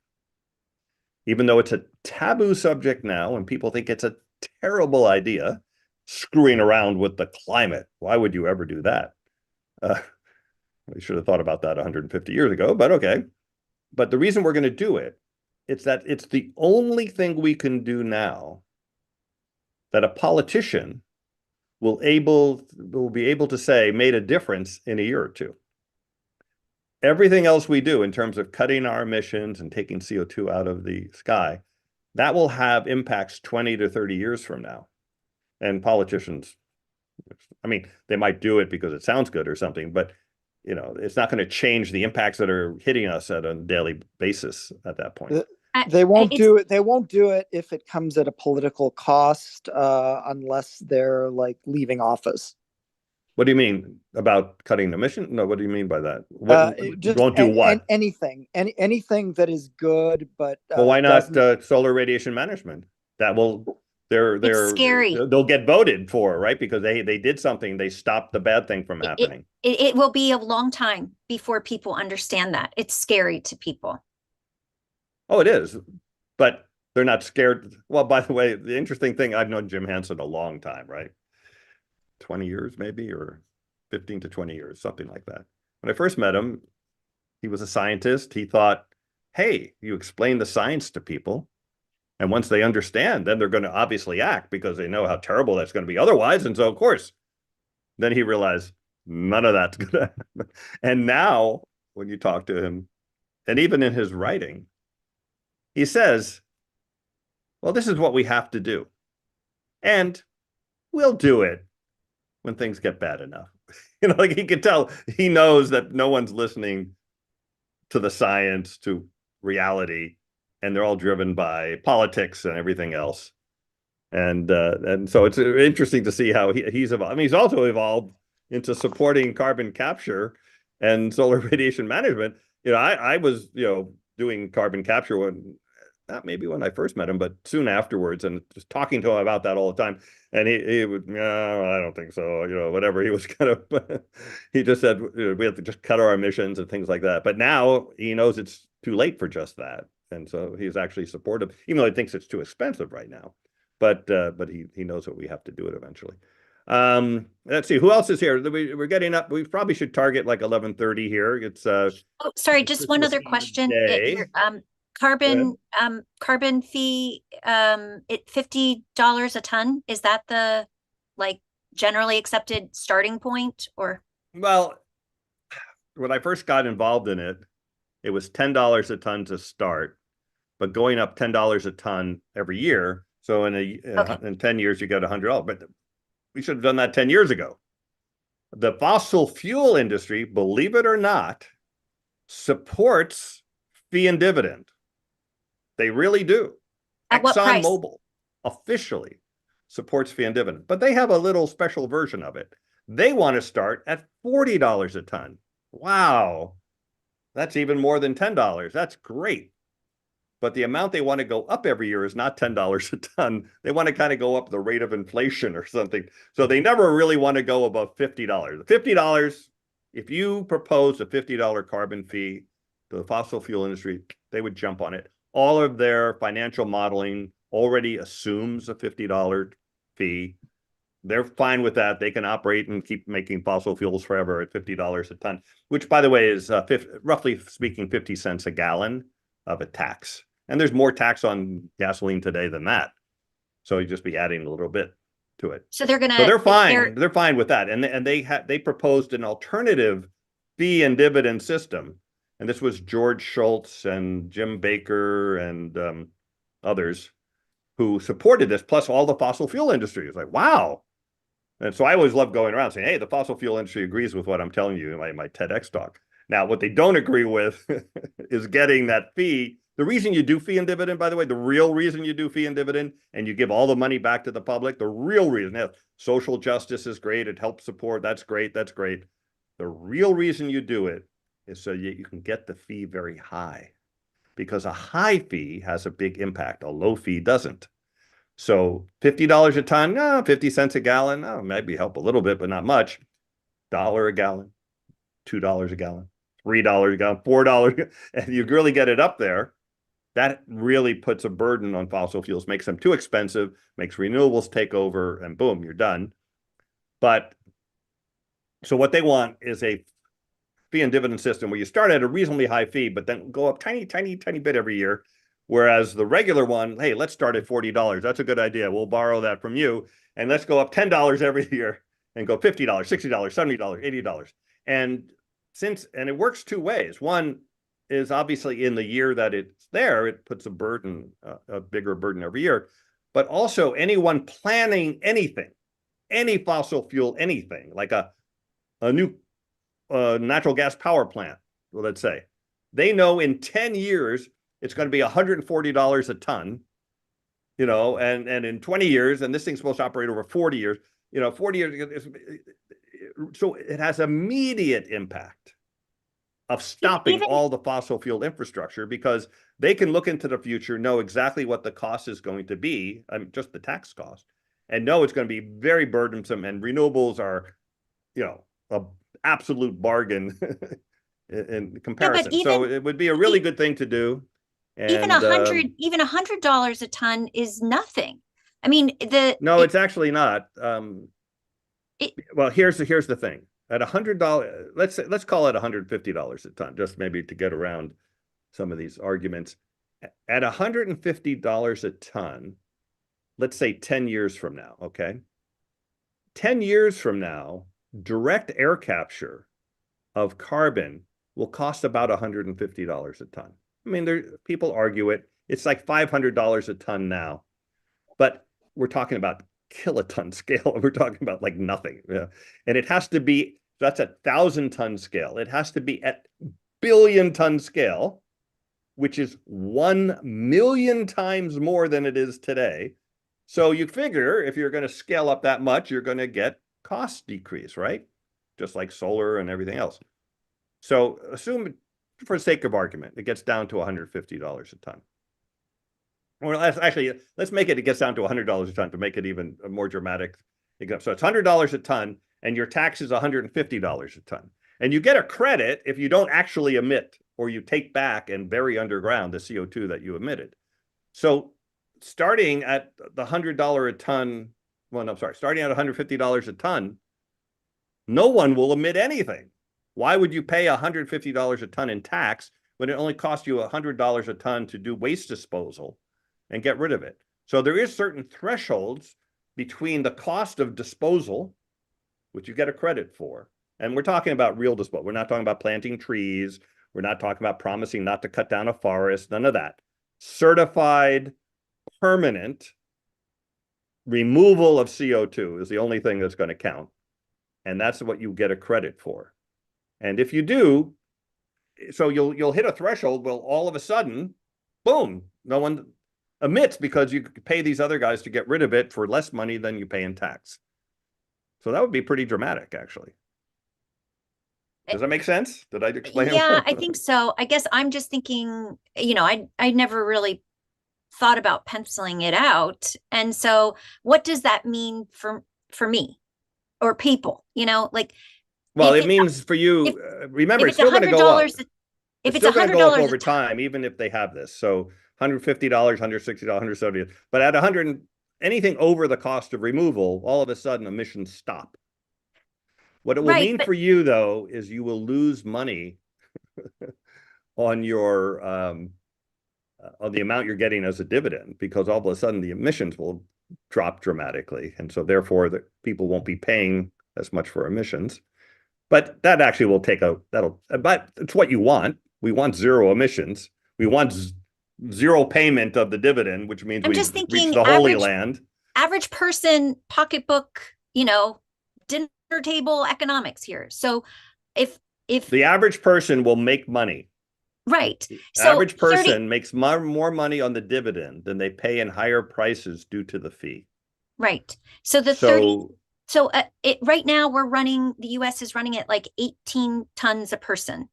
even though it's a taboo subject now and people think it's a terrible idea, screwing around with the climate. Why would you ever do that? We should have thought about that 150 years ago, but okay. But the reason we're going to do it, it's that it's the only thing we can do now that a politician will be able to say made a difference in a year or two. Everything else we do in terms of cutting our emissions and taking CO2 out of the sky, that will have impacts 20 to 30 years from now. And politicians, I mean, they might do it because it sounds good or something, but it's not going to change the impacts that are hitting us at a daily basis at that point. They won't do it. They won't do it if it comes at a political cost, unless they're like leaving office. What do you mean about cutting emissions? No, what do you mean by that? Just won't do what? Anything that is good, but well, why not solar radiation management? That will it's scary. They'll get voted for, right? Because they did something. They stopped the bad thing from happening. It will be a long time before people understand that. It's scary to people. Oh, it is, but they're not scared. Well, by the way, the interesting thing, I've known Jim Hansen a long time, right? 20 years maybe, or 15 to 20 years, something like that. When I first met him, he was a scientist. He thought, hey, you explain the science to people, and once they understand, then they're going to obviously act because they know how terrible that's going to be otherwise. And so, of course, then he realized none of that's going to happen. And now, when you talk to him, and even in his writing, he says, well, this is what we have to do. And we'll do it when things get bad enough. Like he can tell, he knows that no one's listening to the science, to reality, and they're all driven by politics and everything else. And so it's interesting to see how he's evolved. I mean, he's also evolved into supporting carbon capture and solar radiation management. I was, doing carbon capture not maybe when I first met him, but soon afterwards, and just talking to him about that all the time. And he would, no, I don't think so, whatever. He was kind of, he just said, we have to just cut our emissions and things like that. But now he knows it's too late for just that. And so he's actually supportive, even though he thinks it's too expensive right now. But he knows that we have to do it eventually. Let's see, who else is here? We're getting up. We probably should target like 11:30 here. It's sorry, just one other question. Carbon fee at $50 a ton, is that the generally accepted starting point? Or well, when I first got involved in it, it was $10 a ton to start, but going up $10 a ton every year. So in 10 years you get $100. But we should have done that 10 years ago. The fossil fuel industry, believe it or not, supports fee and dividend. They really do. At what price? ExxonMobil officially supports fee and dividend, but they have a little special version of it. They want to start at $40 a ton. Wow. That's even more than $10. That's great. But the amount they want to go up every year is not $10 a ton. They want to kind of go up the rate of inflation or something. So they never really want to go above $50. $50, if you propose a $50 carbon fee to the fossil fuel industry, they would jump on it. All of their financial modeling already assumes a $50 fee. They're fine with that. They can operate and keep making fossil fuels forever at $50 a ton, which, by the way, is roughly speaking 50 cents a gallon of a tax. And there's more tax on gasoline today than that. So you just be adding a little bit to it. So they're gonna. So they're fine. They're fine with that. And they proposed an alternative fee and dividend system. And this was George Shultz and Jim Baker and others who supported this, plus all the fossil fuel industry. It's like, wow. And so I always love going around saying, hey, the fossil fuel industry agrees with what I'm telling you in my TEDx talk. Now, what they don't agree with is getting that fee. The reason you do fee and dividend, by the way, the real reason you do fee and dividend and you give all the money back to the public, the real reason, yeah, social justice is great. It helps support. That's great. That's great. The real reason you do it is so you can get the fee very high, because a high fee has a big impact. A low fee doesn't. So $50 a ton, 50 cents a gallon, maybe help a little bit, but not much. $1 a gallon, $2 a gallon, $3 a gallon, $4, and you really get it up there. That really puts a burden on fossil fuels, makes them too expensive, makes renewables take over, and boom, you're done. But so what they want is a fee and dividend system where you start at a reasonably high fee, but then go up tiny bit every year. Whereas the regular one, hey, let's start at $40. That's a good idea. We'll borrow that from you. And let's go up $10 every year and go $50, $60, $70, $80. And it works two ways. One is obviously in the year that it's there, it puts a burden, a bigger burden every year. But also anyone planning anything, any fossil fuel, anything, like a new natural gas power plant, let's say, they know in 10 years, it's going to be $140 a ton, and in 20 years, and this thing's supposed to operate over 40 years, 40 years. So it has immediate impact of stopping all the fossil fuel infrastructure, because they can look into the future, know exactly what the cost is going to be, just the tax cost, and know it's going to be very burdensome. And renewables are, an absolute bargain in comparison. So it would be a really good thing to do. And, even $100 a ton is nothing. I mean, it's actually not. Well, here's the thing. At $100, let's call it $150 a ton, just maybe to get around some of these arguments. At $150 a ton, let's say 10 years from now, okay? 10 years from now, direct air capture of carbon will cost about $150 a ton. I mean, people argue it. It's like $500 a ton now, but we're talking about kiloton scale. We're talking about like nothing. Yeah. And it has to be, that's a 1,000-ton scale. It has to be at billion-ton scale, which is 1 million times more than it is today. So you figure if you're going to scale up that much, you're going to get cost decrease, right? Just like solar and everything else. So assume, for sake of argument, it gets down to $150 a ton. Or let's make it gets down to $100 a ton to make it even more dramatic. So it's $100 a ton, and your tax is $150 a ton. And you get a credit if you don't actually emit, or you take back and bury underground the CO2 that you emitted. So starting at the $100 a ton, starting at $150 a ton, no one will emit anything. Why would you pay $150 a ton in tax when it only costs you $100 a ton to do waste disposal and get rid of it? So there is certain thresholds between the cost of disposal, which you get a credit for, and we're talking about real disposal. We're not talking about planting trees. We're not talking about promising not to cut down a forest, none of that. Certified, permanent removal of CO2 is the only thing that's going to count. And that's what you get a credit for. And if you do, so you'll hit a threshold. Well, all of a sudden, boom, no one emits because you pay these other guys to get rid of it for less money than you pay in tax. So that would be pretty dramatic, actually. Does that make sense? Did I explain it? Yeah, I think so. I guess I'm just thinking, I never really thought about penciling it out. And so what does that mean for me or people, like well, if it means for you, remember, it's still going to go up. If It's it's still going to go up $100 over time, even if they have this. So $150, $160, $170. But at 100, anything over the cost of removal, all of a sudden emissions stop. What it will mean for you, though, is you will lose money on your on the amount you're getting as a dividend, because all of a sudden the emissions will drop dramatically, and so therefore the people won't be paying as much for emissions. But that actually will take but it's what you want. We want zero emissions. We want zero payment of the dividend, which means we reach the Holy Land. Average person, pocketbook, dinner table economics here. So if the average person will make money, right? So average person makes more money on the dividend than they pay in higher prices due to the fee. Right. So right now the US is running at like 18 tons a person.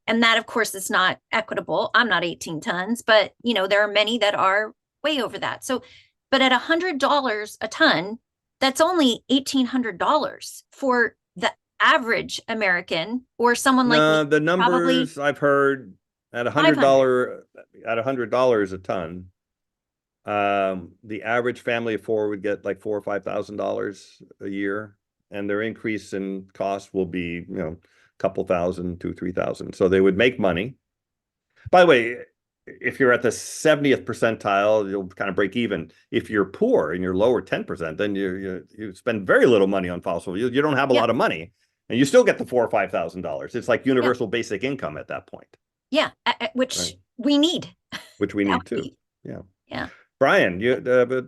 And that, of course, is not equitable. I'm not 18 tons, but there are many that are way over that. So, but at $100 a ton, that's only $1,800 for the average American or someone like me. The numbers I've heard at $100 a ton, the average family of four would get like $4,000 or $5,000 a year, and their increase in cost will be, a couple thousand, $2,000, $3,000. So they would make money. By the way, if you're at the 70th percentile, you'll kind of break even. If you're poor and you're lower 10%, then you spend very little money on fossil fuels. You don't have a lot of money, and you still get the $4,000 or $5,000. It's like universal basic income at that point. Yeah, which we need. Which we need too. Yeah. Yeah. Brian, you have a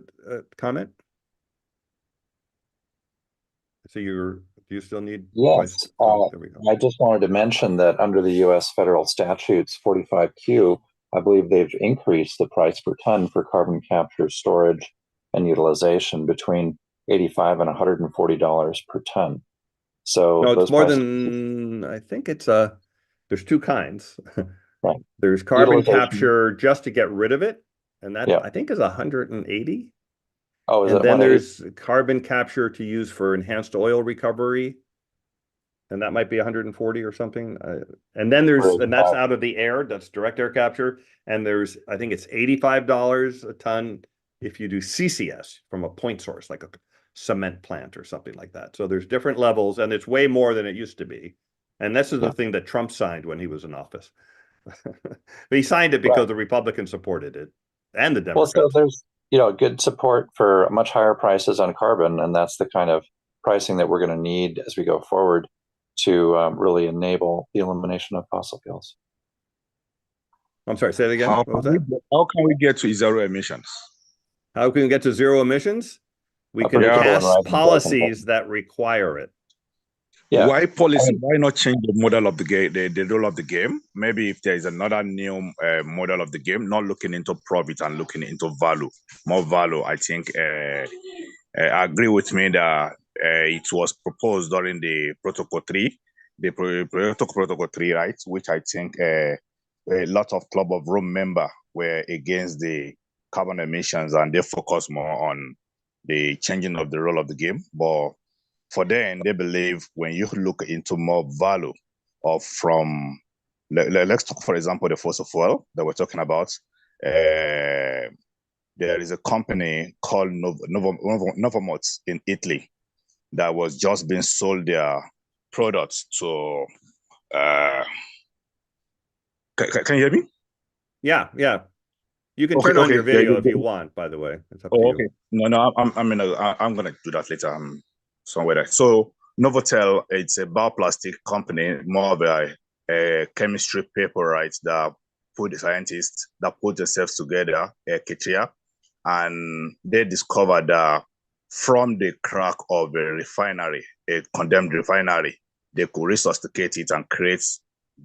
comment? So do you still need? Yes. There we go. I just wanted to mention that under the U.S. federal statutes 45Q, I believe they've increased the price per ton for carbon capture, storage, and utilization between $85 and $140 per ton. So no, it's more than, I think it's there's two kinds. Right. There's carbon capture just to get rid of it, and that I think is 180. Oh, and then there's carbon capture to use for enhanced oil recovery, and that might be 140 or something. And then that's out of the air, that's direct air capture. And there's, I think it's $85 a ton if you do CCS from a point source, like a cement plant or something like that. So there's different levels, and it's way more than it used to be. And this is the thing that Trump signed when he was in office. But he signed it because the Republicans supported it, and the Democrats. Well, so there's good support for much higher prices on carbon, and that's the kind of pricing that we're going to need as we go forward to really enable the elimination of fossil fuels. I'm sorry, say it again. What was that? How can we get to zero emissions? How can we get to zero emissions? We can pass policies that require it. Yeah. Why policy? Why not change the model of the game, the role of the game? Maybe if there is another new model of the game, not looking into profit and looking into value, more value. I think I agree with me that it was proposed during the Protocol 3, Protocol 3, right? Which I think a lot of Club of Rome members were against the carbon emissions, and they focus more on the changing of the role of the game. But for them, they believe when you look into more value let's talk, for example, the fossil fuel that we're talking about. There is a company called Novamot in Italy that was just being sold their products to. Can you hear me? Yeah. You can turn on your video if you want. By the way, it's up to you. Okay. No, I'm gonna do that later. I'm somewhere there. So Novotel, it's a bioplastic company, more of a chemistry paper, right? That put the scientists that put themselves together, Ketria, and they discovered that from the crack of a refinery, a condemned refinery, they could resuscitate it and create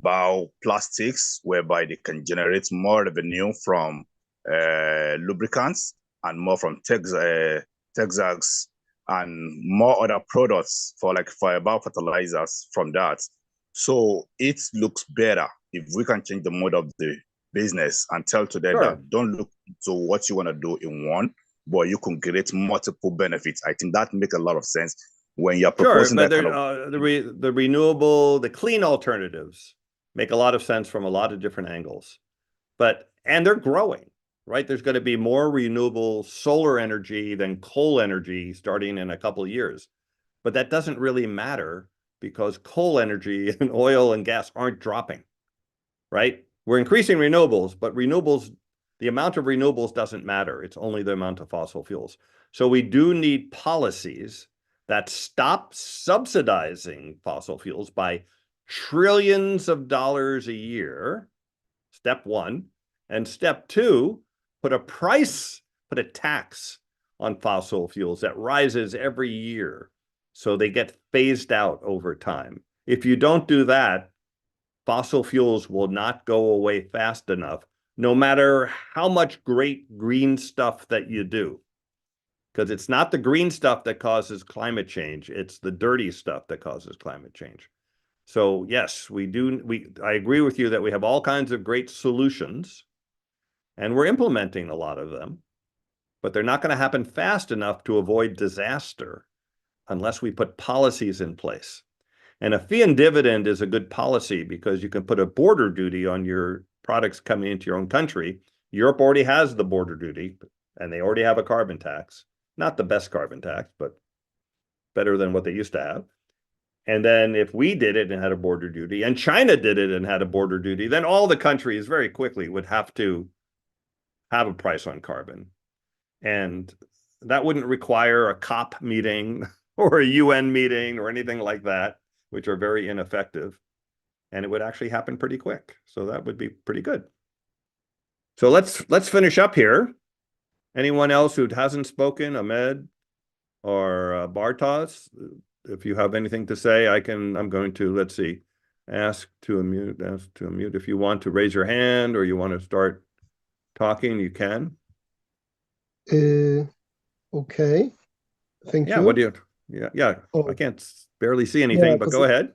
bioplastics, whereby they can generate more revenue from lubricants and more from textiles and more other products for biofertilizers from that. So it looks better if we can change the mode of the business and tell to them that don't look to what you want to do in one, but you can create multiple benefits. I think that makes a lot of sense when you're proposing that kind of the renewable, the clean alternatives make a lot of sense from a lot of different angles, and they're growing, right? There's going to be more renewable solar energy than coal energy starting in a couple of years, but that doesn't really matter because coal energy and oil and gas aren't dropping, right? We're increasing renewables, but the amount of renewables doesn't matter. It's only the amount of fossil fuels. So we do need policies that stop subsidizing fossil fuels by trillions of dollars a year, step one. And step two, put a tax on fossil fuels that rises every year so they get phased out over time. If you don't do that, fossil fuels will not go away fast enough, no matter how much great green stuff that you do. Because it's not the green stuff that causes climate change, it's the dirty stuff that causes climate change. So yes, I agree with you that we have all kinds of great solutions, and we're implementing a lot of them, but they're not going to happen fast enough to avoid disaster unless we put policies in place. And a fee and dividend is a good policy because you can put a border duty on your products coming into your own country. Europe already has the border duty, and they already have a carbon tax. Not the best carbon tax, but better than what they used to have. And then if we did it and had a border duty, and China did it and had a border duty, then all the countries very quickly would have to have a price on carbon. And that wouldn't require a COP meeting or a UN meeting or anything like that, which are very ineffective. And it would actually happen pretty quick. So that would be pretty good. So let's finish up here. Anyone else who hasn't spoken, Ahmed or Bartos, if you have anything to say, I'm going to, let's see, ask to unmute. If you want to raise your hand or you want to start talking, you can. Okay. Thank you. What do you, Oh, I can't barely see anything, but go ahead.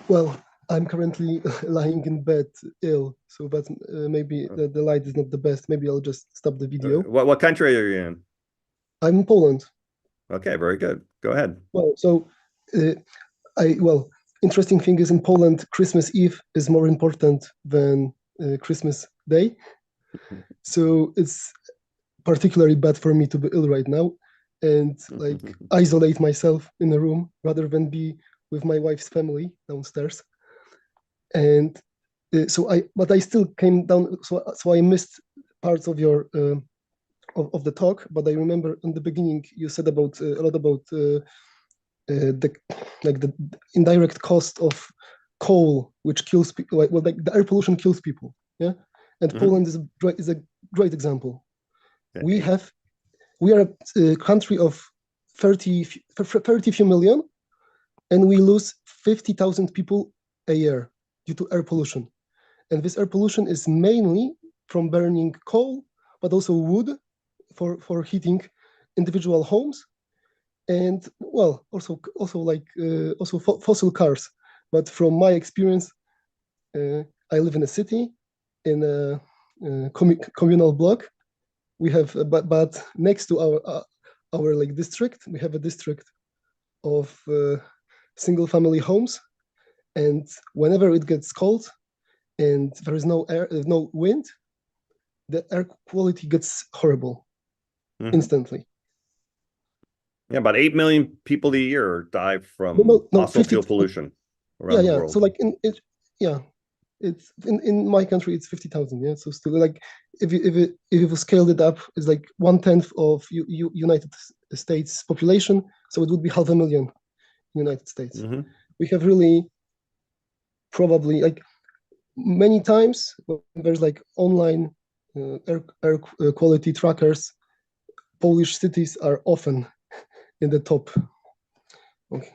Well, I'm currently lying in bed ill, so but maybe the light is not the best. Maybe I'll just stop the video. What country are you in? I'm in Poland. Okay, very good. Go ahead. Well, so interesting thing is in Poland, Christmas Eve is more important than Christmas Day. So it's particularly bad for me to be ill right now and like isolate myself in a room rather than be with my wife's family downstairs. And but I still came down, so I missed parts of your of the talk, but I remember in the beginning you said about a lot about the indirect cost of coal, which kills people. Like the air pollution kills people. Yeah, and Poland is a great example. Okay. We are a country of 30 few million, and we lose 50,000 people a year due to air pollution. And this air pollution is mainly from burning coal, but also wood for heating individual homes, and well, also fossil cars. But from my experience, I live in a city, in a communal block. We have, but next to our like district, we have a district of single family homes, and whenever it gets cold and there is no air, no wind, the air quality gets horrible instantly. Yeah, about 8 million people a year die from fossil fuel pollution around the world. So like it's in my country it's 50,000. Yeah, so still like if you scaled it up, it's like 1/10 of United States population. So it would be 500,000 United States. We have really probably like many times there's like online air quality trackers. Polish cities are often in the top. Okay.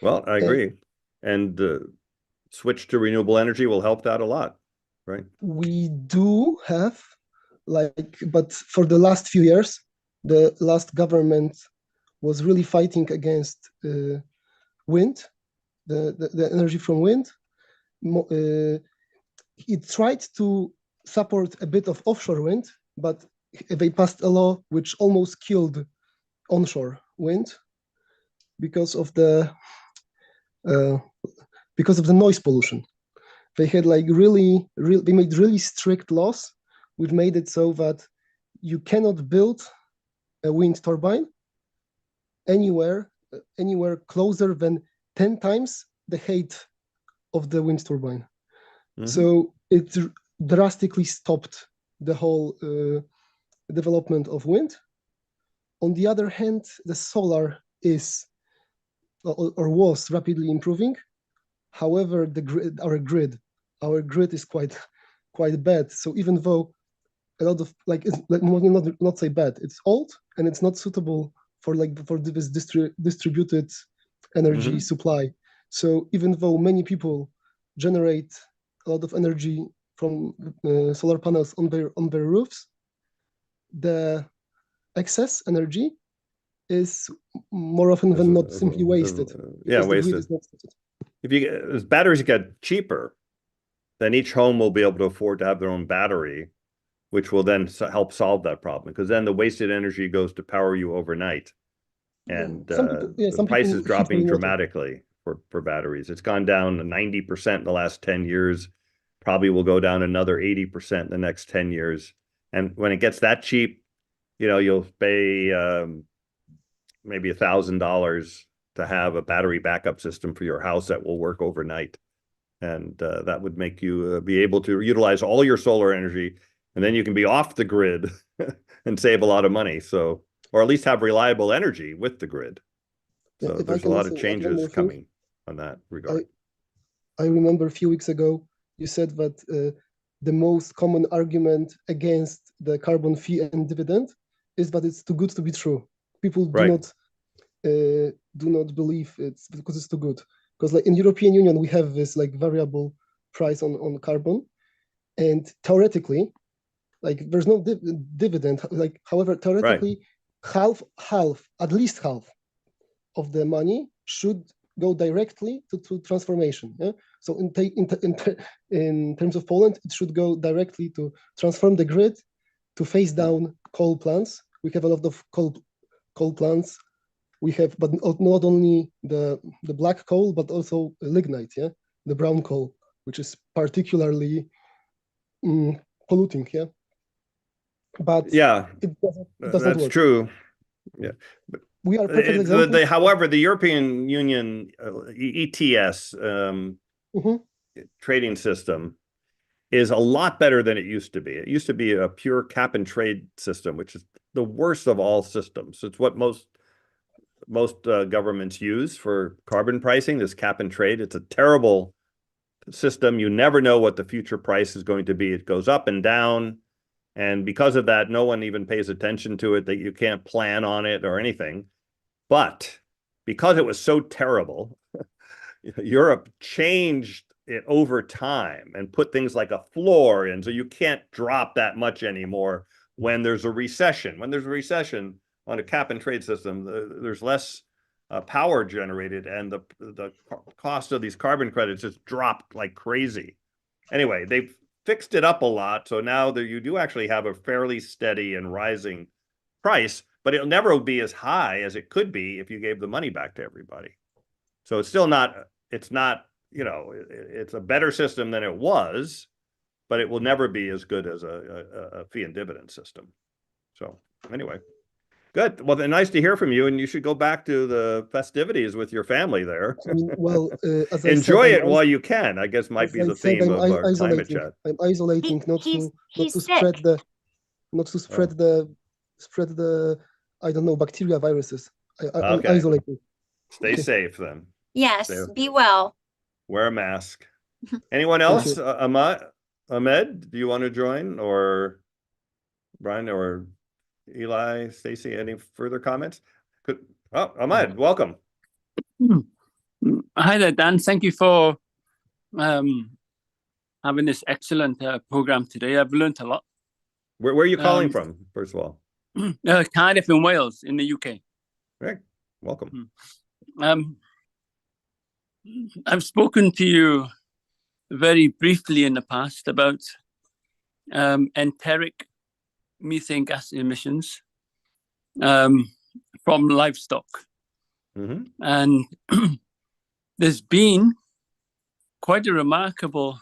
Well, I agree. and switch to renewable energy will help that a lot, right? We do have, but for the last few years, the last government was really fighting against wind, the energy from wind. It tried to support a bit of offshore wind, but they passed a law which almost killed onshore wind because of the noise pollution. They had they made really strict laws, which made it so that you cannot build a wind turbine anywhere closer than 10 times the height of the wind turbine. Mm-hmm. So it drastically stopped the whole development of wind. On the other hand, the solar is or was rapidly improving. However, our grid is quite bad. So even though a lot of not say bad, it's old and it's not suitable for this distributed energy supply. So even though many people generate a lot of energy from solar panels on their roofs, the excess energy is more often than not simply wasted. Yeah, wasted. As batteries get cheaper, then each home will be able to afford to have their own battery, which will then help solve that problem, because then the wasted energy goes to power you overnight. And the price is dropping dramatically for batteries. It's gone down 90% in the last 10 years, probably will go down another 80% in the next 10 years. And when it gets that cheap, you'll pay maybe $1,000 to have a battery backup system for your house that will work overnight. And that would make you be able to utilize all your solar energy, and then you can be off the grid and save a lot of money. So, or at least have reliable energy with the grid. So there's a lot of changes coming on that regard. I remember a few weeks ago, you said that the most common argument against the carbon fee and dividend is that it's too good to be true. People do not believe it's because it's too good. Because in European Union, we have this variable price on carbon, and theoretically, there's no dividend. However, theoretically, at least half of the money should go directly to transformation. Yeah? So in terms of Poland, it should go directly to transform the grid, to phase down coal plants. We have a lot of coal plants. We have, but not only the black coal, but also lignite, yeah, the brown coal, which is particularly polluting, yeah. But yeah, it doesn't that's work. True. Yeah, but we are perfect examples. However, the European Union ETS trading system is a lot better than it used to be. It used to be a pure cap and trade system, which is the worst of all systems. It's what most governments use for carbon pricing, this cap and trade. It's a terrible system. You never know what the future price is going to be. It goes up and down. And because of that, no one even pays attention to it, that you can't plan on it or anything. But because it was so terrible, Europe changed it over time and put things like a floor in, so you can't drop that much anymore when there's a recession. When there's a recession on a cap and trade system, there's less power generated, and the cost of these carbon credits has dropped like crazy. Anyway, they've fixed it up a lot, so now you do actually have a fairly steady and rising price, but it'll never be as high as it could be if you gave the money back to everybody. So it's still not, it's a better system than it was, but it will never be as good as a fee and dividend system. So anyway, good. Well, then, nice to hear from you, and you should go back to the festivities with your family there. Well, as I enjoy said, it while you can, I guess, might be the theme of our climate chat. I'm isolating not to spread the I don't know, bacteria, viruses. I'm isolating. Stay safe then. Yes, be well. Wear a mask. Anyone else? Ahmed, do you want to join? Or Brian or Eli, Stacy, any further comments? Oh, Ahmed, welcome. Hi there, Dan. Thank you for having this excellent program today. I've learned a lot. Where are you calling from, first of all? Cardiff in Wales, in the UK. Right. Welcome. I've spoken to you very briefly in the past about enteric methane gas emissions from livestock. And there's been quite a remarkable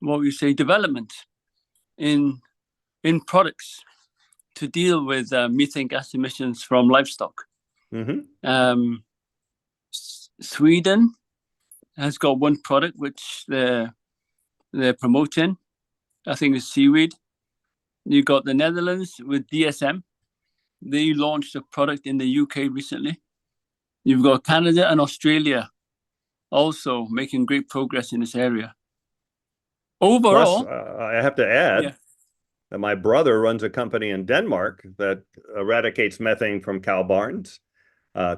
development in products to deal with methane gas emissions from livestock. Sweden has got one product which they're promoting. I think it's seaweed. You got the Netherlands with DSM. They launched a product in the UK recently. You've got Canada and Australia also making great progress in this area. Overall, plus, I have to add that my brother runs a company in Denmark that eradicates methane from cow barns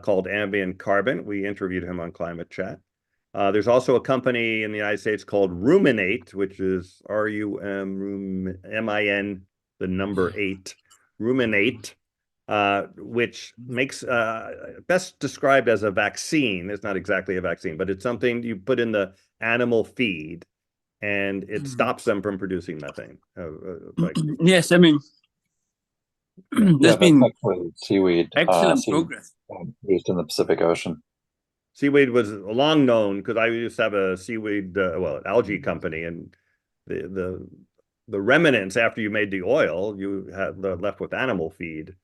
called Ambient Carbon. We interviewed him on Climate Chat. There's also a company in the United States called Ruminate, which is RUMIN, the number 8, Ruminate, which makes best described as a vaccine. It's not exactly a vaccine, but it's something you put in the animal feed and it stops them from producing methane. Yes, I mean, there's been seaweed, excellent progress used in the Pacific Ocean. Seaweed was long known because I used to have a seaweed, algae company, and the remnants after you made the oil, you had left with animal feed,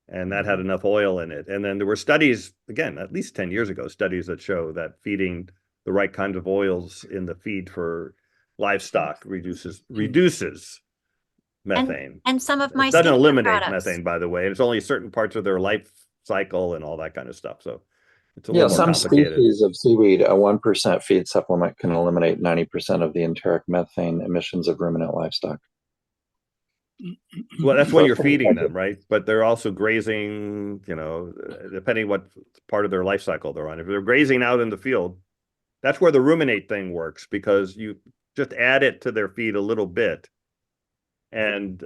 and that had enough oil in it. And then there were studies, again, at least 10 years ago, studies that show that feeding the right kinds of oils in the feed for livestock reduces methane. And some of my it doesn't eliminate products. methane, by the way. It's only certain parts of their life cycle and all that kind of stuff. So it's a little more some complicated. species of seaweed, a 1% feed supplement can eliminate 90% of the enteric methane emissions of ruminant livestock. Well, that's when you're feeding them, right? But they're also grazing, depending what part of their life cycle they're on. If they're grazing out in the field, that's where the ruminate thing works, because you just add it to their feed a little bit, and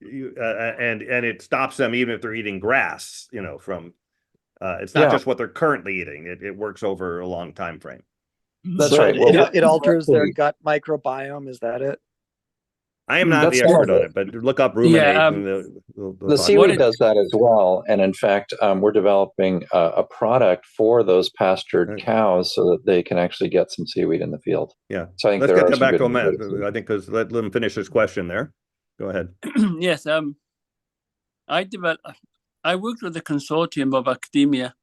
it stops them even if they're eating grass, from it's not just what they're currently eating. It works over a long time frame. That's right. Well, it alters their gut microbiome. Is that it? I am not the expert on it, but look up ruminate. The seaweed does that as well. And in fact, we're developing a product for those pastured cows so that they can actually get some seaweed in the field. Yeah. So I think let's get that back to Matt. I think because let him finish his question there. Go ahead. Yes. I worked with a consortium of academia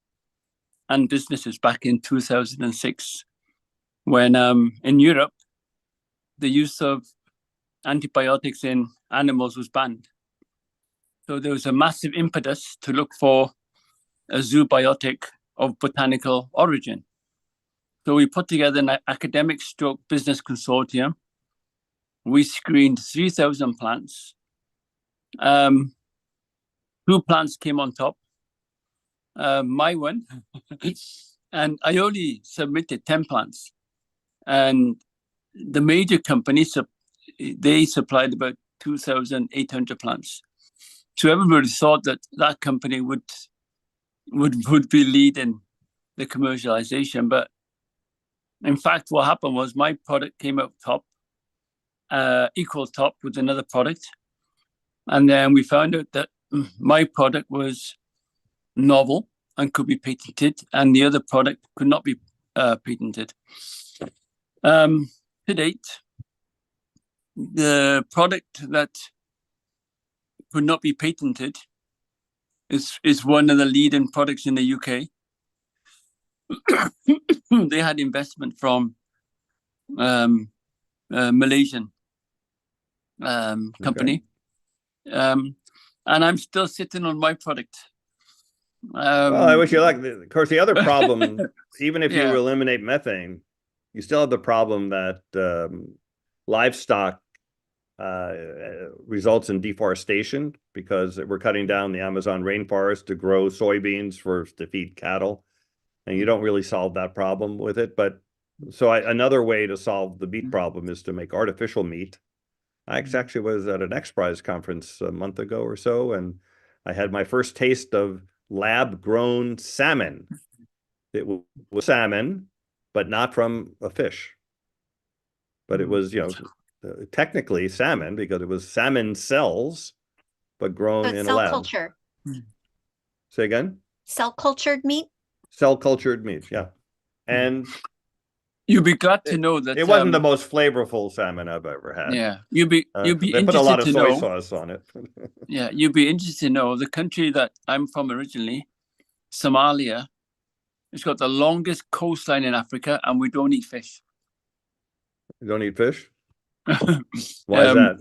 and businesses back in 2006 when in Europe, the use of antibiotics in animals was banned. So there was a massive impetus to look for a zoobiotic of botanical origin. So we put together an academic stroke business consortium. We screened 3,000 plants. 2 plants came on top, my one, and I only submitted 10 plants. And the major companies, they supplied about 2,800 plants. So everybody thought that company would be leading the commercialization. But in fact, what happened was my product came up top, equal top with another product. And then we found out that my product was novel and could be patented, and the other product could not be patented. To date, the product that could not be patented is one of the leading products in the UK. They had investment from Malaysian company. And I'm still sitting on my product. Well, I wish you luck. Of course, the other problem, even if you eliminate methane, you still have the problem that livestock results in deforestation because we're cutting down the Amazon rainforest to grow soybeans to feed cattle. And you don't really solve that problem with it. But so another way to solve the meat problem is to make artificial meat. I actually was at an X Prize conference a month ago or so, and I had my first taste of lab-grown salmon. It was salmon, but not from a fish. But it was, technically salmon because it was salmon cells, but grown in a cell lab. culture. Say again? Cell cultured meat? Cell cultured meat, yeah. And you'd be glad to know that it wasn't the most flavorful salmon I've ever had. Yeah, you'd be they put a lot of soy sauce on it. Yeah, you'd be interested to know the country that I'm from originally, Somalia. It's got the longest coastline in Africa, and we don't eat fish. You don't eat fish? Why is that?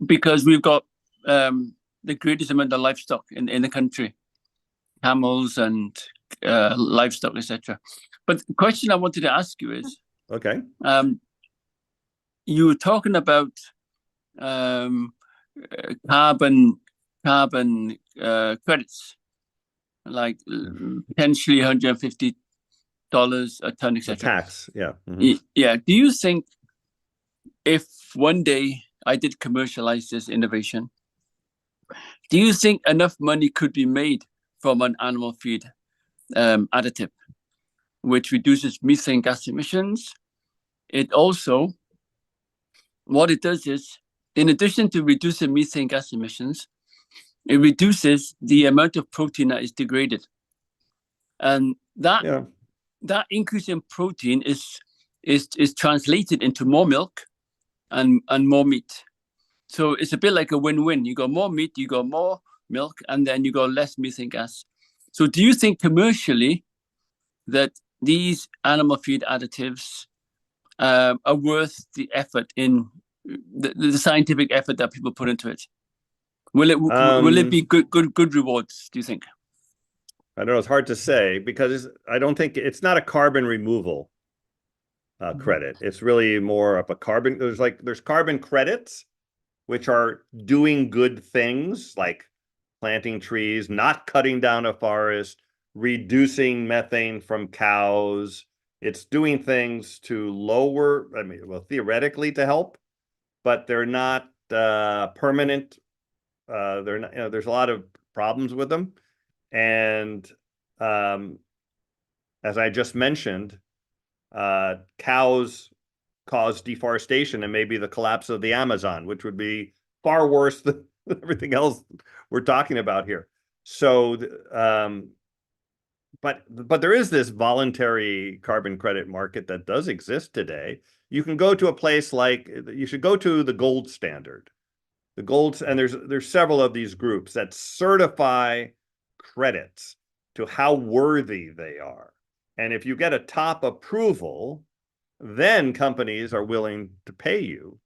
Because we've got the greatest amount of livestock in the country, camels and livestock, etc. But the question I wanted to ask you is, okay, you were talking about carbon credits, like potentially $150 a ton, etc. Tax, yeah. Yeah. Do you think if one day I did commercialize this innovation, do you think enough money could be made from an animal feed additive, which reduces methane gas emissions? It also, what it does is, in addition to reducing methane gas emissions, it reduces the amount of protein that is degraded. And that increase in protein is translated into more milk and more meat. So it's a bit like a win-win. You got more meat, you got more milk, and then you got less methane gas. So do you think commercially that these animal feed additives are worth the effort in the scientific effort that people put into it? Will it be good rewards, do you think? I don't know. It's hard to say because I don't think it's not a carbon removal credit. It's really more of a carbon. There's carbon credits, which are doing good things like planting trees, not cutting down a forest, reducing methane from cows. It's doing things to lower, theoretically to help, but they're not permanent. They're not, there's a lot of problems with them. And as I just mentioned, cows cause deforestation and maybe the collapse of the Amazon, which would be far worse than everything else we're talking about here. So, but there is this voluntary carbon credit market that does exist today. You can go to a place you should go to the gold standard. And there's several of these groups that certify credits to how worthy they are. And if you get a top approval, then companies are willing to pay you.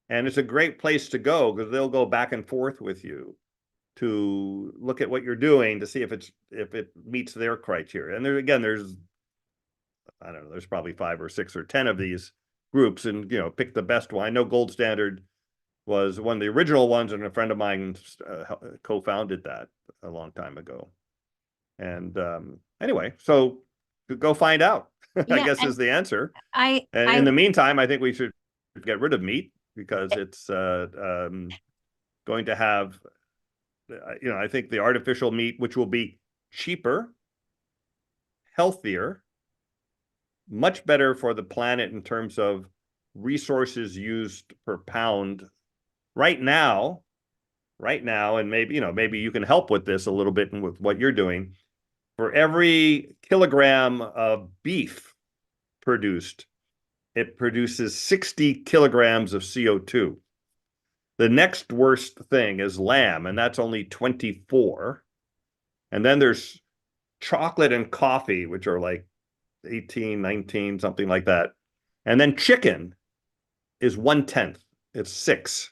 And it's a great place to go because they'll go back and forth with you to look at what you're doing to see if it meets their criteria. And there's I don't know, there's probably 5 or 6 or 10 of these groups, and pick the best one. I know Gold Standard was one of the original ones, and a friend of mine co-founded that a long time ago. And anyway, so go find out. I guess is the answer. In the meantime, I think we should get rid of meat because it's going to have, I think the artificial meat, which will be cheaper, healthier, much better for the planet in terms of resources used per pound right now, and maybe you can help with this a little bit with what you're doing. For every kilogram of beef produced, it produces 60 kilograms of CO2. The next worst thing is lamb, and that's only 24. And then there's chocolate and coffee, which are like 18, 19, something like that. And then chicken is 1/10. It's 6.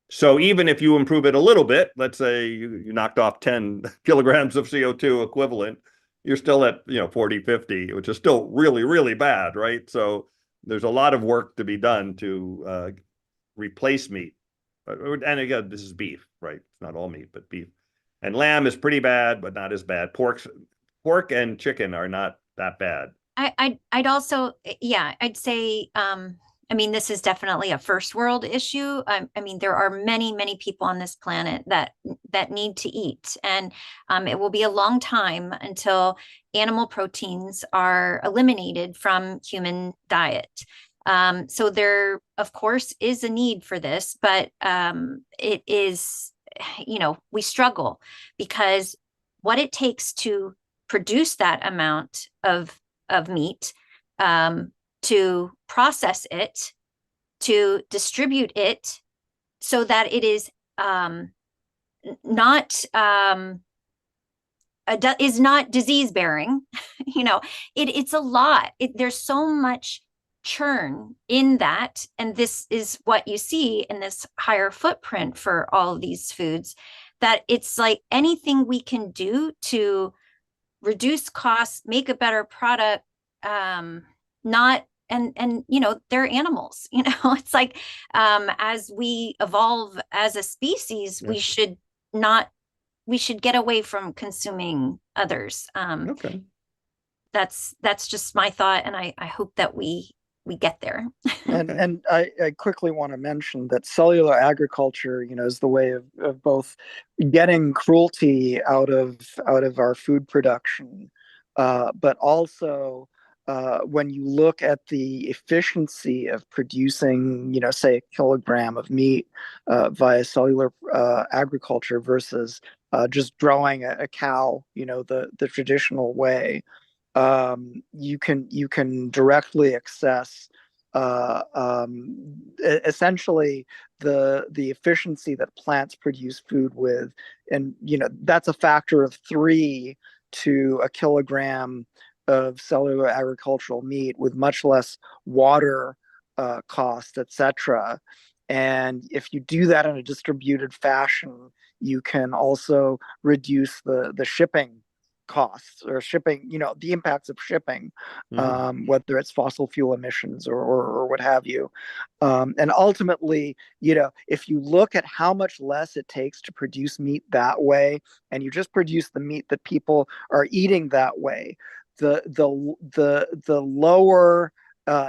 So even if you improve it a little bit, let's say you knocked off 10 kilograms of CO2 equivalent, you're still at 40, 50, which is still really, really bad, right? So there's a lot of work to be done to replace meat. And again, this is beef, right? It's not all meat, but beef. And lamb is pretty bad, but not as bad. Pork and chicken are not that bad. I'd also, yeah, I'd say, I mean, this is definitely a first world issue. I mean, there are many, many people on this planet that need to eat, and it will be a long time until animal proteins are eliminated from human diet. So there, of course, is a need for this, but it is, we struggle because what it takes to produce that amount of meat, to process it, to distribute it so that it is not disease bearing. It's a lot. There's so much churn in that, and this is what you see in this higher footprint for all of these foods, that it's like anything we can do to reduce costs, make a better product, not, and they're animals, it's like, as we evolve as a species, we should get away from consuming others. Okay. That's just my thought, and I hope that we get there. And I quickly want to mention that cellular agriculture, is the way of both getting cruelty out of our food production, but also when you look at the efficiency of producing, say a kilogram of meat via cellular agriculture versus just growing a cow, the traditional way, you can directly access essentially the efficiency that plants produce food with, and that's a factor of 3 to a kilogram of cellular agricultural meat with much less water cost, etc. And if you do that in a distributed fashion, you can also reduce the shipping costs or shipping, the impacts of shipping, whether it's fossil fuel emissions or what have you. And ultimately, if you look at how much less it takes to produce meat that way, and you just produce the meat that people are eating that way, the lower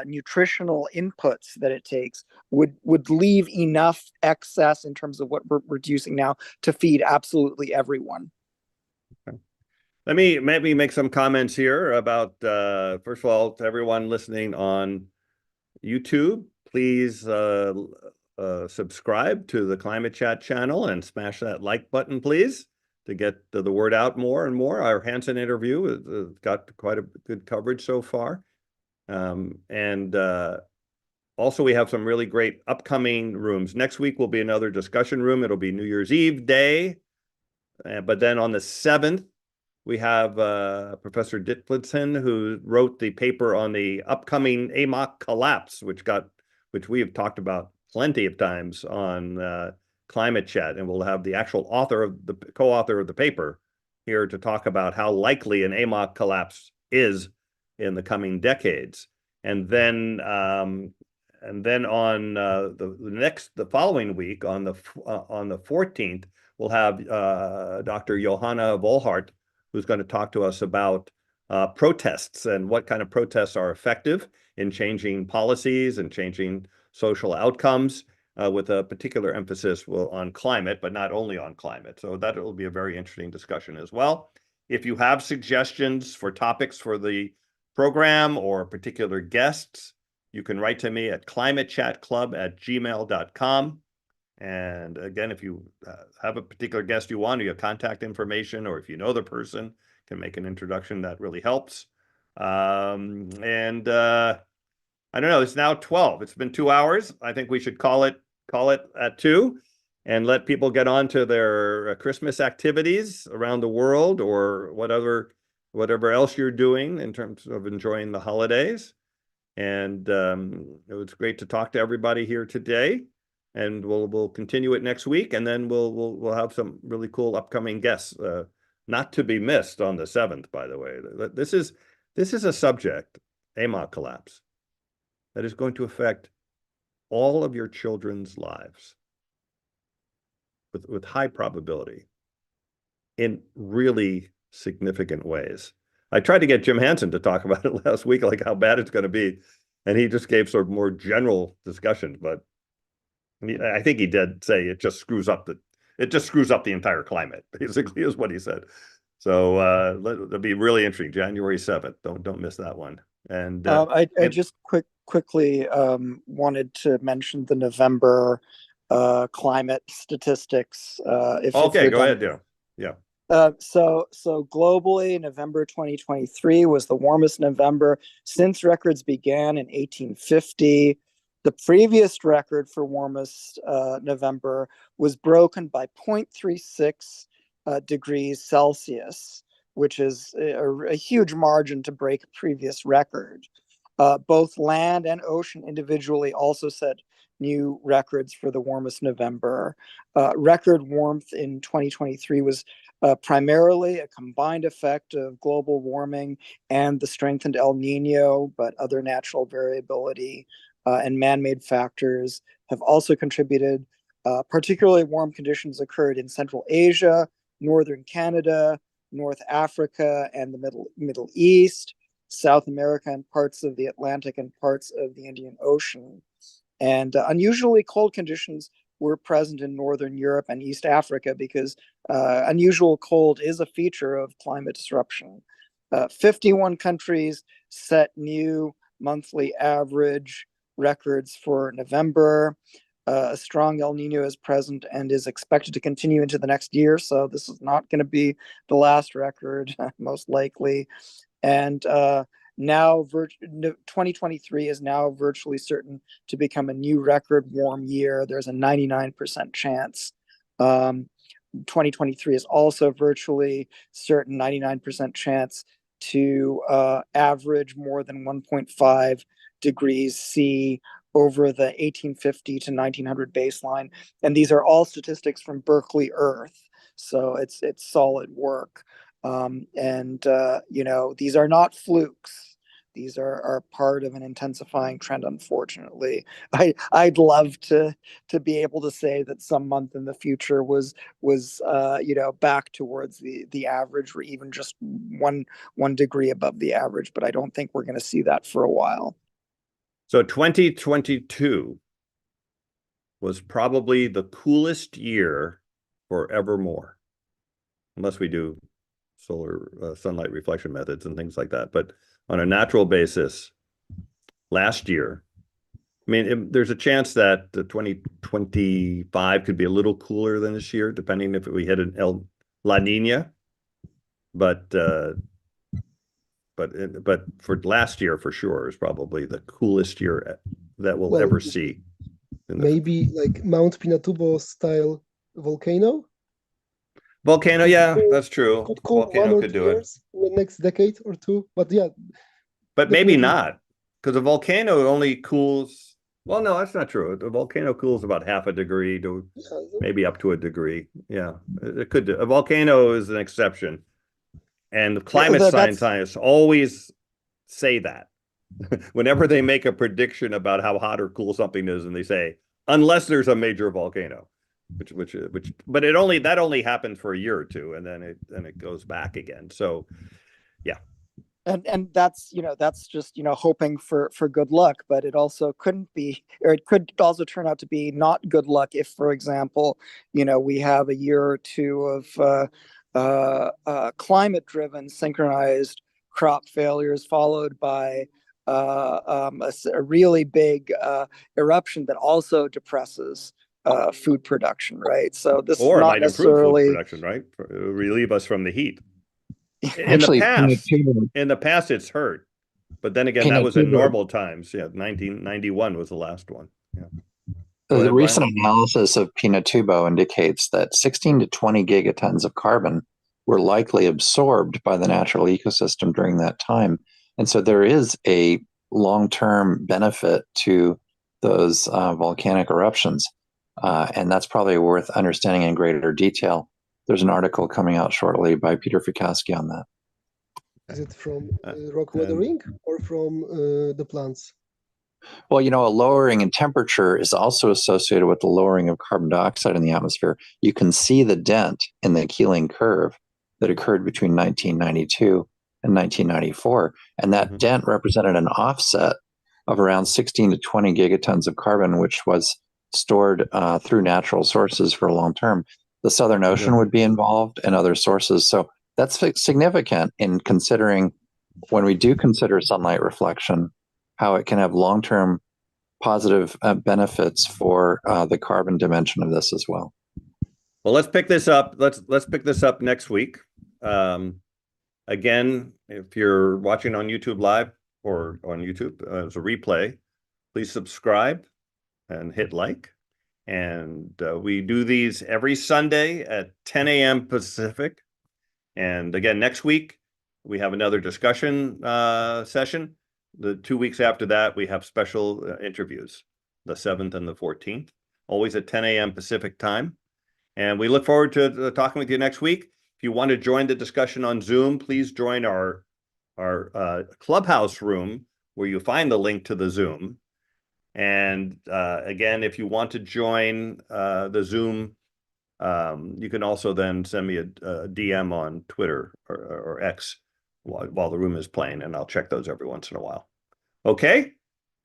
nutritional inputs that it takes would leave enough excess in terms of what we're reducing now to feed absolutely everyone. Okay. Let me maybe make some comments here about, first of all, to everyone listening on YouTube, please subscribe to the Climate Chat channel and smash that like button, please, to get the word out more and more. Our Hansen interview has got quite a good coverage so far. And also, we have some really great upcoming rooms. Next week will be another discussion room. It'll be New Year's Eve day. But then on the 7th, we have Professor Ditlevsen, who wrote the paper on the upcoming AMOC collapse, which we have talked about plenty of times on Climate Chat, and we'll have the actual co-author of the paper here to talk about how likely an AMOC collapse is in the coming decades. And then on the following week, on the 14th, we'll have Dr. Johanna Volhart, who's going to talk to us about protests and what kind of protests are effective in changing policies and changing social outcomes, with a particular emphasis on climate, but not only on climate. So that will be a very interesting discussion as well. If you have suggestions for topics for the program or particular guests, you can write to me at climatechatclub@gmail.com. And again, if you have a particular guest you want, or you have contact information, or if you know the person, can make an introduction, that really helps. I don't know, it's now 12. It's been 2 hours. I think we should call it at 2 and let people get on to their Christmas activities around the world, or whatever else you're doing in terms of enjoying the holidays. And it was great to talk to everybody here today. And we'll continue it next week, and then we'll have some really cool upcoming guests, not to be missed on the 7th. By the way, this is a subject, AMOC collapse. that is going to affect all of your children's lives with high probability in really significant ways. I tried to get Jim Hansen to talk about it last week, like how bad it's going to be, and he just gave sort of more general discussions. But I think he did say it just screws up the entire climate. Basically, is what he said. So it'll be really interesting. January 7th. Don't miss that one. And I just quickly wanted to mention the November climate statistics. Okay, go ahead, yeah. So globally, November 2023 was the warmest November since records began in 1850. The previous record for warmest November was broken by 0.36 degrees Celsius, which is a huge margin to break a previous record. Both land and ocean individually also set new records for the warmest November. Record warmth in 2023 was primarily a combined effect of global warming and the strengthened El Nino, but other natural variability and man-made factors have also contributed. Particularly warm conditions occurred in Central Asia, Northern Canada, North Africa, and the Middle East, South America, and parts of the Atlantic and parts of the Indian Ocean. And unusually cold conditions were present in Northern Europe and East Africa because unusual cold is a feature of climate disruption. 51 countries set new monthly average records for November. A strong El Nino is present and is expected to continue into the next year. So this is not going to be the last record, most likely. And now 2023 is now virtually certain to become a new record warm year. There's a 99% chance. 2023 is also virtually certain 99% chance to average more than 1.5 degrees C over the 1850 to 1900 baseline. And these are all statistics from Berkeley Earth. So it's solid work. These are not flukes. These are part of an intensifying trend, unfortunately. I'd love to be able to say that some month in the future was back towards the average, or even just one degree above the average, but I don't think we're going to see that for a while. So 2022 was probably the coolest year forevermore, unless we do solar sunlight reflection methods and things like that. But on a natural basis, last year, I mean, there's a chance that the 2025 could be a little cooler than this year, depending if we hit an La Nina. But for last year, for sure, is probably the coolest year that we'll ever see. Maybe like Mount Pinatubo style volcano. Volcano, yeah, that's true. Could cool Volcano could do it in the next decade or two, but yeah. But maybe not, because a volcano only cools. Well, no, that's not true. The volcano cools about half a degree to maybe up to a degree. Yeah, it could do. A volcano is an exception. And climate scientists always say that whenever they make a prediction about how hot or cool something is, and they say, unless there's a major volcano, but that only happened for a year or two, and then it goes back again. So, yeah. And that's just hoping for good luck, but it also couldn't be, or it could also turn out to be not good luck if, for example, we have a year or two of climate-driven synchronized crop failures followed by a really big eruption that also depresses food production, right? So this or is not might necessarily improve food production, right? Relieve us from the heat. Actually, in the past, it's hurt, but then again, that was in normal times. Yeah, 1991 was the last one. Yeah. The recent analysis of Pinatubo indicates that 16 to 20 gigatons of carbon were likely absorbed by the natural ecosystem during that time. And so there is a long-term benefit to those volcanic eruptions. And that's probably worth understanding in greater detail. There's an article coming out shortly by Peter Fikowski on that. Is it from rock weathering or from the plants? Well, a lowering in temperature is also associated with the lowering of carbon dioxide in the atmosphere. You can see the dent in the Keeling curve that occurred between 1992 and 1994. And that dent represented an offset of around 16 to 20 gigatons of carbon, which was stored through natural sources for a long term. The Southern Ocean would be involved and other sources. So that's significant in considering, when we do consider sunlight reflection, how it can have long-term positive benefits for the carbon dimension of this as well. Well, let's pick this up. Let's pick this up next week. Again, if you're watching on YouTube Live or on YouTube as a replay, please subscribe and hit like. And we do these every Sunday at 10 a.m. Pacific. And again, next week, we have another discussion session. The 2 weeks after that, we have special interviews, the 7th and the 14th, always at 10 a.m. Pacific time. And we look forward to talking with you next week. If you want to join the discussion on Zoom, please join our Clubhouse room, where you find the link to the Zoom. And again, if you want to join the Zoom, you can also then send me a DM on Twitter or X while the room is playing, and I'll check those every once in a while. Okay,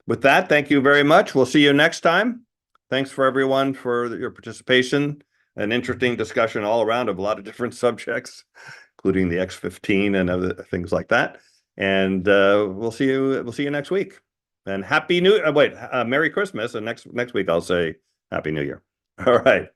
with that, thank you very much. We'll see you next time. Thanks for everyone for your participation. An interesting discussion all around of a lot of different subjects, including the X15 and other things like that. And we'll see you next week. And Merry Christmas. And next week I'll say Happy New Year. All right.